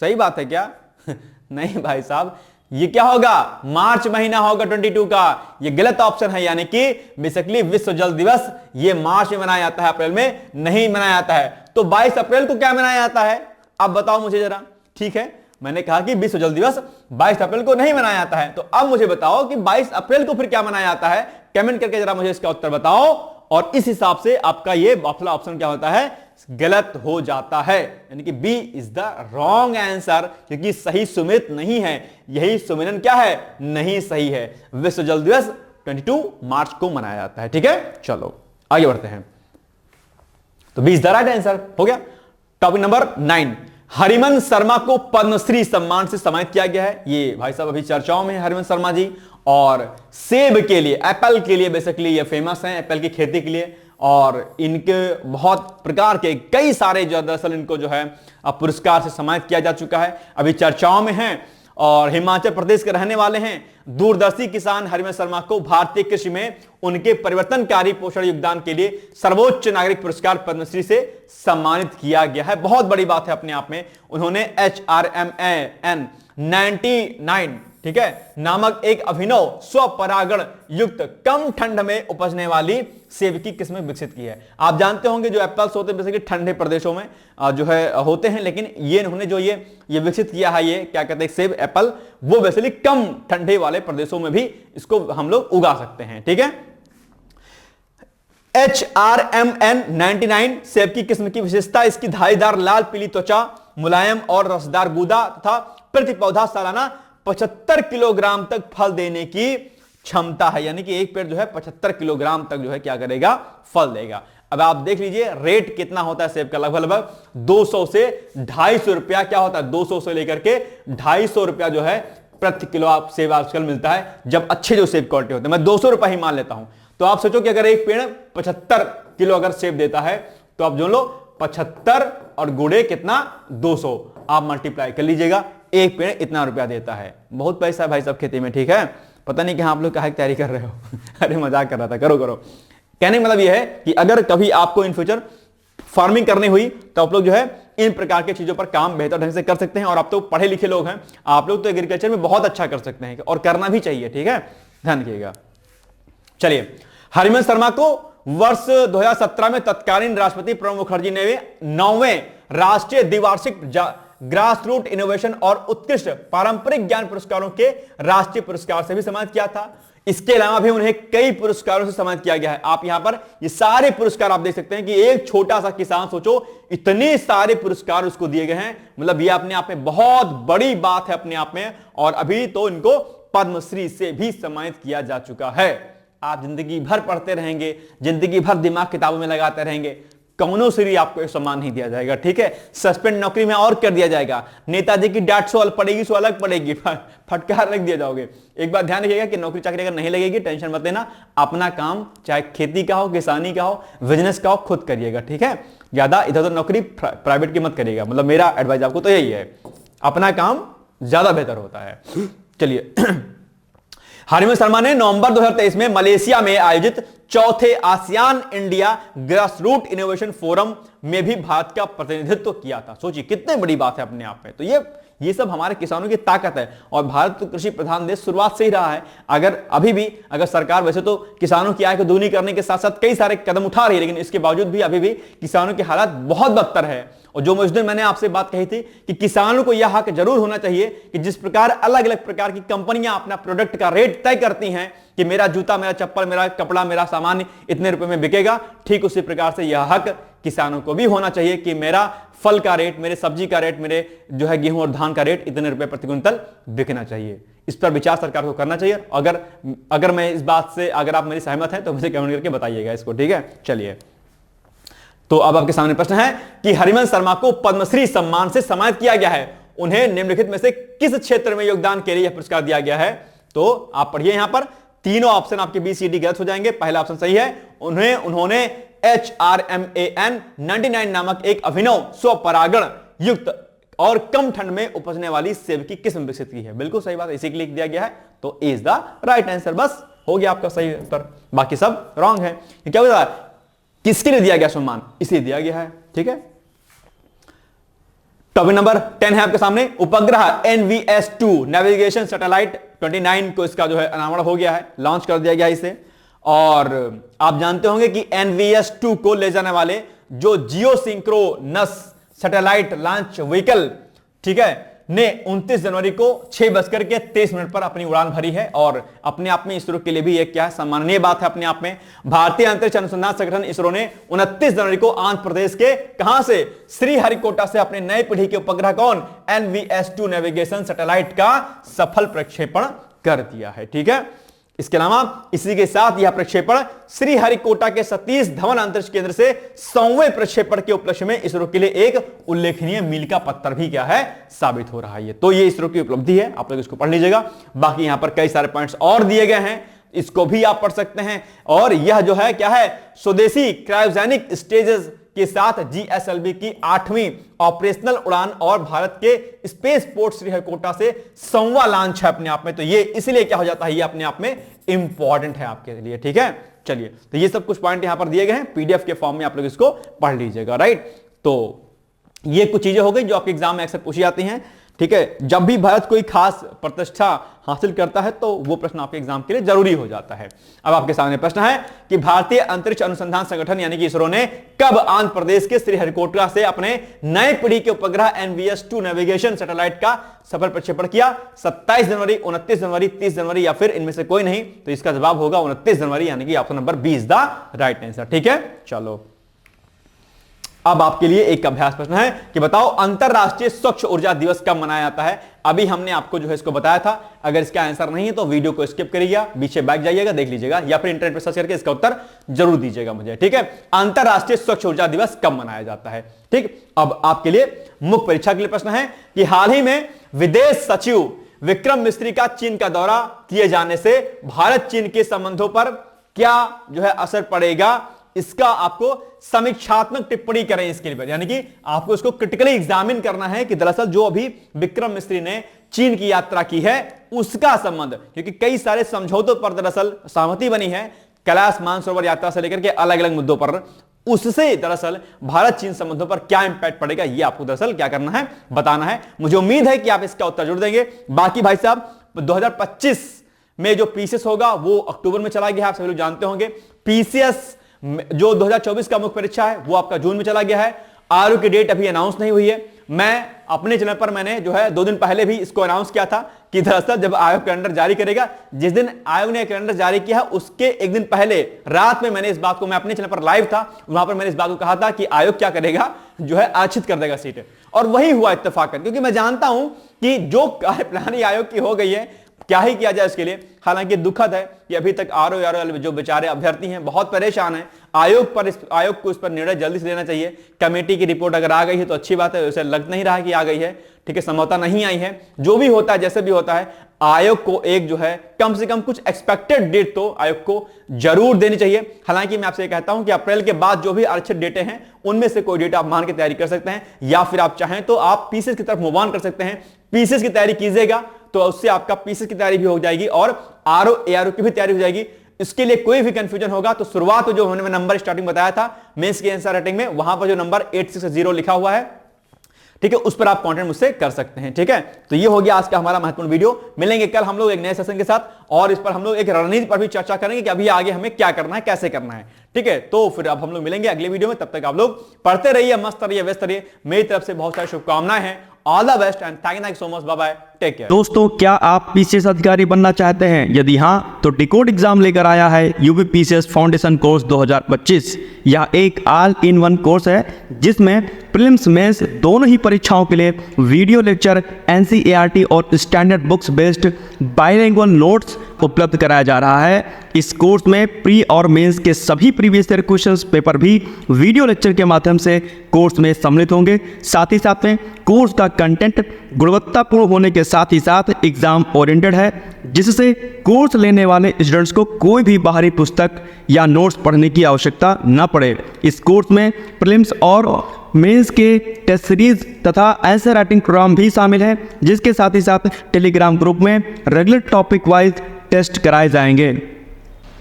सही बात है क्या नहीं भाई साहब, ये क्या होगा, मार्च महीना होगा 22 का, ये गलत ऑप्शन है। यानी कि बेसिकली विश्व जल दिवस ये मार्च में मनाया जाता है, अप्रैल में नहीं मनाया जाता है। तो 22 अप्रैल को क्या मनाया जाता है, अब बताओ मुझे जरा, ठीक है। मैंने कहा कि विश्व जल दिवस 22 अप्रैल को नहीं मनाया जाता है, तो अब मुझे बताओ कि 22 अप्रैल को फिर क्या मनाया जाता है, कमेंट करके जरा मुझे इसका उत्तर बताओ। और इस हिसाब से आपका ये पहला ऑप्शन क्या होता है, गलत हो जाता है। यानी कि B is the wrong answer, क्योंकि सही सुमेलित नहीं है। यही सुमेलन क्या है, नहीं सही है। विश्व जल दिवस 22 मार्च को मनाया जाता है, ठीक है। चलो आगे बढ़ते हैं। तो B is the right answer हो गया। टॉपिक नंबर 9, हरिमन शर्मा को पद्मश्री सम्मान से सम्मानित किया गया है। ये भाई साहब अभी चर्चाओं में है हरिमन शर्मा जी, और सेब के लिए, एप्पल के लिए बेसिकली ये फेमस हैं, एप्पल की खेती के लिए। और इनके बहुत प्रकार के कई सारे जो दरअसल इनको जो है पुरस्कार से सम्मानित किया जा चुका है, अभी चर्चाओं में हैं। और हिमाचल प्रदेश के रहने वाले हैं। दूरदर्शी किसान हरिमन शर्मा को भारतीय कृषि में उनके परिवर्तनकारी पोषण योगदान के लिए सर्वोच्च नागरिक पुरस्कार पद्मश्री से सम्मानित किया गया है। बहुत बड़ी बात है अपने आप में। उन्होंने HRMAN 99, ठीक है, नामक एक अभिनव स्वपरागण युक्त कम ठंड में उपजने वाली सेब की किस्में विकसित की है। आप जानते होंगे जो एप्पल्स होते हैं बेसिकली ठंडे प्रदेशों में जो है होते हैं, लेकिन ये इन्होंने जो ये विकसित किया है, ये क्या कहते हैं सेब एप्पल, वो बेसिकली कम ठंडे वाले प्रदेशों में भी इसको हम लोग उगा सकते हैं, ठीक है। HRMN 99 सेब की किस्म की विशेषता इसकी धारीदार लाल पीली त्वचा, मुलायम और रसदार गूदा तथा प्रति पौधा सालाना 75 किलोग्राम तक फल देने की क्षमता है। यानी कि एक पेड़ जो है 75 किलोग्राम तक जो है क्या करेगा, फल देगा। अब आप देख लीजिए रेट कितना होता है सेब का, लगभग 200 से 250 रुपया क्या होता है, 200 से लेकर के 250 रुपया जो है प्रति किलो आप सेब आजकल मिलता है, जब अच्छे जो सेब क्वालिटी होते हैं। मैं 200 रुपया ही मान लेता हूं। तो आप सोचो कि अगर एक पेड़ 75 किलो अगर सेब देता है, तो आप जो लो 75 और गुड़े कितना 200, आप मल्टीप्लाई कर लीजिएगा, एक पेड़ इतना रुपया देता है। बहुत पैसा है भाई साहब खेती में, ठीक है। पता नहीं कि आप लोग काहे तैयारी कर रहे हो अरे मजाक कर रहा था, करो करो। कहने का मतलब यह है कि अगर कभी आपको इन फ्यूचर फार्मिंग करनी हुई तो आप लोग जो है इन प्रकार की चीजों पर काम बेहतर ढंग से कर सकते हैं। और आप तो पढ़े लिखे लोग हैं, आप लोग तो एग्रीकल्चर में बहुत अच्छा कर सकते हैं और करना भी चाहिए, ठीक है, ध्यान रखिएगा। चलिए, हरिवंश शर्मा को वर्ष 2017 में तत्कालीन राष्ट्रपति प्रणब मुखर्जी ने 9वें राष्ट्रीय द्विवार्षिक ग्रास रूट इनोवेशन और उत्कृष्ट पारंपरिक ज्ञान पुरस्कारों के राष्ट्रीय पुरस्कार से भी सम्मानित किया था। इसके अलावा भी उन्हें कई पुरस्कारों से सम्मानित किया गया है। आप यहां पर ये सारे पुरस्कार आप देख सकते हैं कि एक छोटा सा किसान, सोचो इतने सारे पुरस्कार उसको दिए गए हैं, मतलब ये अपने आप में बहुत बड़ी बात है अपने आप में। और अभी तो इनको पद्मश्री से भी सम्मानित किया जा चुका है। आप जिंदगी भर पढ़ते रहेंगे, जिंदगी भर दिमाग किताबों में लगाते रहेंगे, कौनों से भी आपको एक सम्मान नहीं दिया जाएगा, ठीक है। सस्पेंड नौकरी में और कर दिया जाएगा, नेताजी की डांट सो पड़ेगी सो अलग पड़ेगी, फटकार रख दिया जाओगे। एक बात ध्यान रखिएगा कि नौकरी चाकरी अगर नहीं लगेगी टेंशन मत लेना, अपना काम चाहे खेती का हो, किसानी का हो, बिजनेस का हो, खुद करिएगा, ठीक है। ज्यादा इधर उधर नौकरी प्राइवेट की मत करिएगा, मतलब मेरा एडवाइस आपको तो यही है, अपना काम ज्यादा बेहतर होता है। चलिए, हरिवंश शर्मा ने नवंबर 2023 में मलेशिया में आयोजित चौथे ASEAN India grass root innovation forum में भी भारत का प्रतिनिधित्व किया था। सोचिए कितने बड़ी बात है अपने आप में। तो ये सब हमारे किसानों की ताकत है। और भारत तो कृषि प्रधान देश शुरुआत से ही रहा है। अगर अभी भी अगर सरकार वैसे तो किसानों की आय को दोगुनी करने के साथ साथ कई सारे कदम उठा रही है, लेकिन इसके बावजूद भी अभी भी किसानों के हालात बहुत बदतर है। और जो उस दिन मैंने आपसे बात कही थी कि किसानों को यह हक जरूर होना चाहिए कि जिस प्रकार अलग अलग प्रकार की कंपनियां अपना प्रोडक्ट का रेट तय करती हैं कि मेरा जूता, मेरा चप्पल, मेरा कपड़ा, मेरा सामान इतने रुपए में बिकेगा, ठीक उसी प्रकार से यह हक किसानों को भी होना चाहिए कि मेरा फल का रेट, मेरे सब्जी का रेट, मेरे जो है गेहूं और धान का रेट इतने रुपए प्रति क्विंटल बिकना चाहिए। इस पर विचार सरकार को करना चाहिए। अगर मैं इस बात से, अगर आप मेरी सहमत हैं तो मुझे कमेंट करके बताइएगा इसको, ठीक है। चलिए, तो अब आपके सामने प्रश्न है कि हरिवंश शर्मा को पद्मश्री सम्मान से सम्मानित किया गया है। उन्हें निम्नलिखित में से किस क्षेत्र में योगदान के लिए यह पुरस्कार दिया गया है? तो आप पढ़िए, यहां पर तीनों ऑप्शन आपके बी सी डी गलत हो जाएंगे। पहला ऑप्शन सही है, उन्होंने HRMAN 99 नामक एक अभिनव स्वपरागण युक्त और कम ठंड में उपजने वाली सेब की किस्म विकसित की है। बिल्कुल सही बात, इसी के लिए दिया गया है, तो इज द राइट आंसर। बस हो गया आपका सही उत्तर, बाकी सब रॉन्ग है। क्या होगा, किसके लिए दिया गया सम्मान? इसे दिया गया है, ठीक है। टॉपिक नंबर 10 है आपके सामने, उपग्रह NVS-2 नेविगेशन सैटेलाइट 29 को इसका जो है अनावरण हो गया है, लॉन्च कर दिया गया इसे। और आप जानते होंगे कि NVS-2 को ले जाने वाले जो जियोसिंक्रोनस सैटेलाइट लॉन्च व्हीकल, ठीक है, ने 29 जनवरी को 6:23 पर अपनी उड़ान भरी है। और अपने आप में इसरो के लिए भी एक क्या है, सम्माननीय बात है अपने आप में। भारतीय अंतरिक्ष अनुसंधान संगठन इसरो ने 29 जनवरी को आंध्र प्रदेश के कहां से, श्रीहरिकोटा से अपने नई पीढ़ी के उपग्रह कौन, NVS-2 नेविगेशन सैटेलाइट का सफल प्रक्षेपण कर दिया है, ठीक है। इसके अलावा इसी के साथ यह प्रक्षेपण श्रीहरिकोटा के सतीश धवन अंतरिक्ष केंद्र से 100वें प्रक्षेपण के उपलक्ष्य में इसरो के लिए एक उल्लेखनीय मील का पत्थर भी क्या है, साबित हो रहा है। तो ये इसरो की उपलब्धि है, आप लोग इसको पढ़ लीजिएगा। बाकी यहां पर कई सारे पॉइंट्स और दिए गए हैं, इसको भी आप पढ़ सकते हैं। और यह जो है क्या है, स्वदेशी क्रायोजेनिक स्टेजेस के साथ GSLV की 8वीं ऑपरेशनल उड़ान और भारत के स्पेस पोर्ट श्रीहरिकोटा से 100वां लॉन्च है अपने आप में। तो ये इसलिए क्या हो जाता है, ये अपने आप में इंपॉर्टेंट है आपके लिए, ठीक है। चलिए, तो ये सब कुछ पॉइंट यहां पर दिए गए हैं, PDF के फॉर्म में आप लोग इसको पढ़ लीजिएगा, राइट। तो ये कुछ चीजें हो गई जो आपके एग्जाम में अक्सर पूछी जाती हैं, ठीक है। जब भी भारत कोई खास प्रतिष्ठा हासिल करता है तो वो प्रश्न आपके एग्जाम के लिए जरूरी हो जाता है। अब आपके सामने प्रश्न है कि भारतीय अंतरिक्ष अनुसंधान संगठन यानी कि इसरो ने कब आंध्र प्रदेश के श्रीहरिकोटा से अपने नए पीढ़ी के उपग्रह NVS-2 नेविगेशन सैटेलाइट का सफल प्रक्षेपण किया? 27 जनवरी, 29 जनवरी, 30 जनवरी या फिर इनमें से कोई नहीं? तो इसका जवाब होगा 29 जनवरी, यानी कि option number 20 the right answer, ठीक है। चलो, अब आपके लिए एक अभ्यास प्रश्न है कि बताओ अंतरराष्ट्रीय स्वच्छ ऊर्जा दिवस कब मनाया जाता है? अभी हमने आपको जो है इसको बताया था। अगर इसका आंसर नहीं है तो वीडियो को स्किप करिएगा, पीछे बैक जाइएगा, देख लीजिएगा, या फिर इंटरनेट पर सर्च करके इसका उत्तर जरूर दीजिएगा मुझे, ठीक है। अंतरराष्ट्रीय स्वच्छ ऊर्जा दिवस कब मनाया जाता है? ठीक। अब आपके लिए मुख्य परीक्षा के लिए प्रश्न है कि हाल ही में विदेश सचिव विक्रम मिस्री का चीन का दौरा किए जाने से भारत चीन के संबंधों पर क्या जो है असर पड़ेगा, इसका आपको समीक्षात्मक टिप्पणी करें इसके लिए, यानी कि आपको इसको क्रिटिकली एग्जामिन करना है कि दरअसल जो अभी विक्रम मिस्री ने चीन की यात्रा की है उसका संबंध, क्योंकि कई सारे समझौतों पर दरअसल सहमति बनी है कैलाश मानसरोवर यात्रा से लेकर के अलग अलग मुद्दों पर, उससे दरअसल भारत चीन संबंधों पर क्या इंपैक्ट पड़ेगा, ये आपको दरअसल क्या करना है, बताना है। मुझे उम्मीद है कि आप इसका उत्तर जरूर देंगे। बाकी भाई साहब 2025 में जो पीसीएस होगा वो अक्टूबर में चला गया है, आप सभी लोग जानते होंगे। पीसीएस जो 2024 का मुख्य परीक्षा है वो आपका जून में चला गया है। आरओ की डेट अभी अनाउंस नहीं हुई है। मैं अपने चैनल पर मैंने जो है 2 दिन पहले भी इसको अनाउंस किया था कि दरअसल जब आयोग कैलेंडर जारी करेगा, जिस दिन आयोग ने कैलेंडर जारी किया उसके एक दिन पहले रात में मैंने इस बात को, मैं अपने चैनल पर लाइव था, वहां पर मैंने इस बात को कहा था कि आयोग क्या करेगा, जो है आरक्षित कर देगा सीटें, और वही हुआ इत्तेफाकन। क्योंकि मैं जानता हूं कि जो कार्यप्रणाली आयोग की हो गई है, क्या ही किया जाए उसके लिए। हालांकि दुखद है कि अभी तक आरओ जो बेचारे अभ्यर्थी हैं बहुत परेशान हैं। आयोग को इस पर निर्णय जल्दी से लेना चाहिए। कमेटी की रिपोर्ट अगर आ गई है तो अच्छी बात है, उसे लग नहीं रहा कि आ गई है, ठीक है, संभवतः नहीं आई है। जो भी होता है, जैसे भी होता है, आयोग को एक जो है कम से कम कुछ एक्सपेक्टेड डेट तो आयोग को जरूर देनी चाहिए। हालांकि मैं आपसे कहता हूं कि अप्रैल के बाद जो भी आरक्षित डेटे हैं उनमें से कोई डेट आप मान के तैयारी कर सकते हैं, या फिर आप चाहें तो आप पीसीएस की तरफ मूव ऑन कर सकते हैं। पीसीएस की तैयारी कीजिएगा तो उससे आपका पीसीएस की तैयारी भी हो जाएगी और आरओ एआरओ की भी तैयारी हो जाएगी। इसके लिए कोई भी कंफ्यूजन होगा तो शुरुआत में जो मैंने नंबर स्टार्टिंग बताया था मेंस की आंसर राइटिंग में, वहां पर जो नंबर 860 लिखा हुआ है, ठीक है, उस पर आप कांटेक्ट मुझसे कर सकते हैं। ठीक है, तो ये हो गया आज का हमारा महत्वपूर्ण वीडियो। मिलेंगे कल हम लोग एक नए सेशन के साथ, और इस पर हम लोग एक रणनीति पर भी चर्चा करेंगे कि अभी आगे हमें क्या करना है, कैसे करना है। ठीक है, तो फिर अब हम लोग मिलेंगे अगले वीडियो में। तब तक आप लोग पढ़ते रहिए, मस्त रहिए, व्यस्त रहिए। मेरी तरफ से बहुत सारी शुभकामनाएं हैं। All the best and thank you so much. Bye bye, take care. दोस्तों, क्या आप पीसीएस अधिकारी बनना चाहते हैं? यदि हाँ, तो डिकोड एग्जाम लेकर आया है यूपी पीसीएस फाउंडेशन कोर्स 2025। यह एक ऑल इन वन कोर्स है जिसमें प्रीलिम्स मेंस दोनों ही परीक्षाओं के लिए वीडियो लेक्चर, एनसीईआरटी और standard books based bilingual notes उपलब्ध कराया जा रहा है। इस कोर्स में प्री और मेंस के सभी प्रीवियस ईयर क्वेश्चंस पेपर भी वीडियो लेक्चर के माध्यम से कोर्स में सम्मिलित होंगे। साथ ही साथ में कोर्स का कंटेंट गुणवत्तापूर्ण होने के साथ ही साथ एग्जाम ओरिएंटेड है, जिससे कोर्स लेने वाले स्टूडेंट्स को कोई भी बाहरी पुस्तक या नोट्स पढ़ने की आवश्यकता न पड़े। इस कोर्स में प्रीलिम्स और मेंस के टेस्ट सीरीज तथा आंसर राइटिंग प्रोग्राम भी शामिल है, जिसके साथ ही साथ टेलीग्राम ग्रुप में रेगुलर टॉपिक वाइज टेस्ट कराए जाएंगे।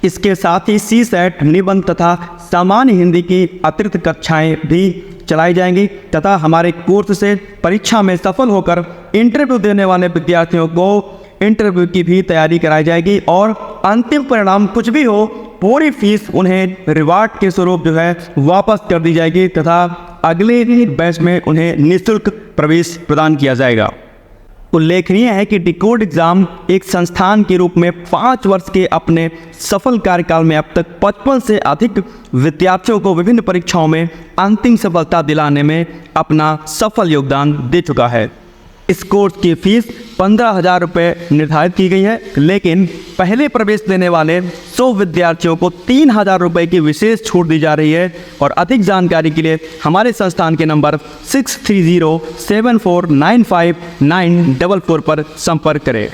इसके साथ ही सीसेट, निबंध तथा सामान्य हिंदी की अतिरिक्त कक्षाएं भी चलाई जाएंगी तथा हमारे कोर्स से परीक्षा में सफल होकर इंटरव्यू देने वाले विद्यार्थियों को इंटरव्यू की भी तैयारी कराई जाएगी, और अंतिम परिणाम कुछ भी हो, पूरी फीस उन्हें रिवार्ड के स्वरूप जो है वापस कर दी जाएगी तथा अगले बैच में उन्हें निःशुल्क प्रवेश प्रदान किया जाएगा। उल्लेखनीय है कि डिकोड एग्जाम एक संस्थान के रूप में 5 वर्ष के अपने सफल कार्यकाल में अब तक 55 से अधिक विद्यार्थियों को विभिन्न परीक्षाओं में अंतिम सफलता दिलाने में अपना सफल योगदान दे चुका है। इस कोर्स की फीस 15,000 रुपये निर्धारित की गई है, लेकिन पहले प्रवेश देने वाले 100 विद्यार्थियों को 3,000 रुपये की विशेष छूट दी जा रही है। और अधिक जानकारी के लिए हमारे संस्थान के नंबर 6307495944 पर संपर्क करें।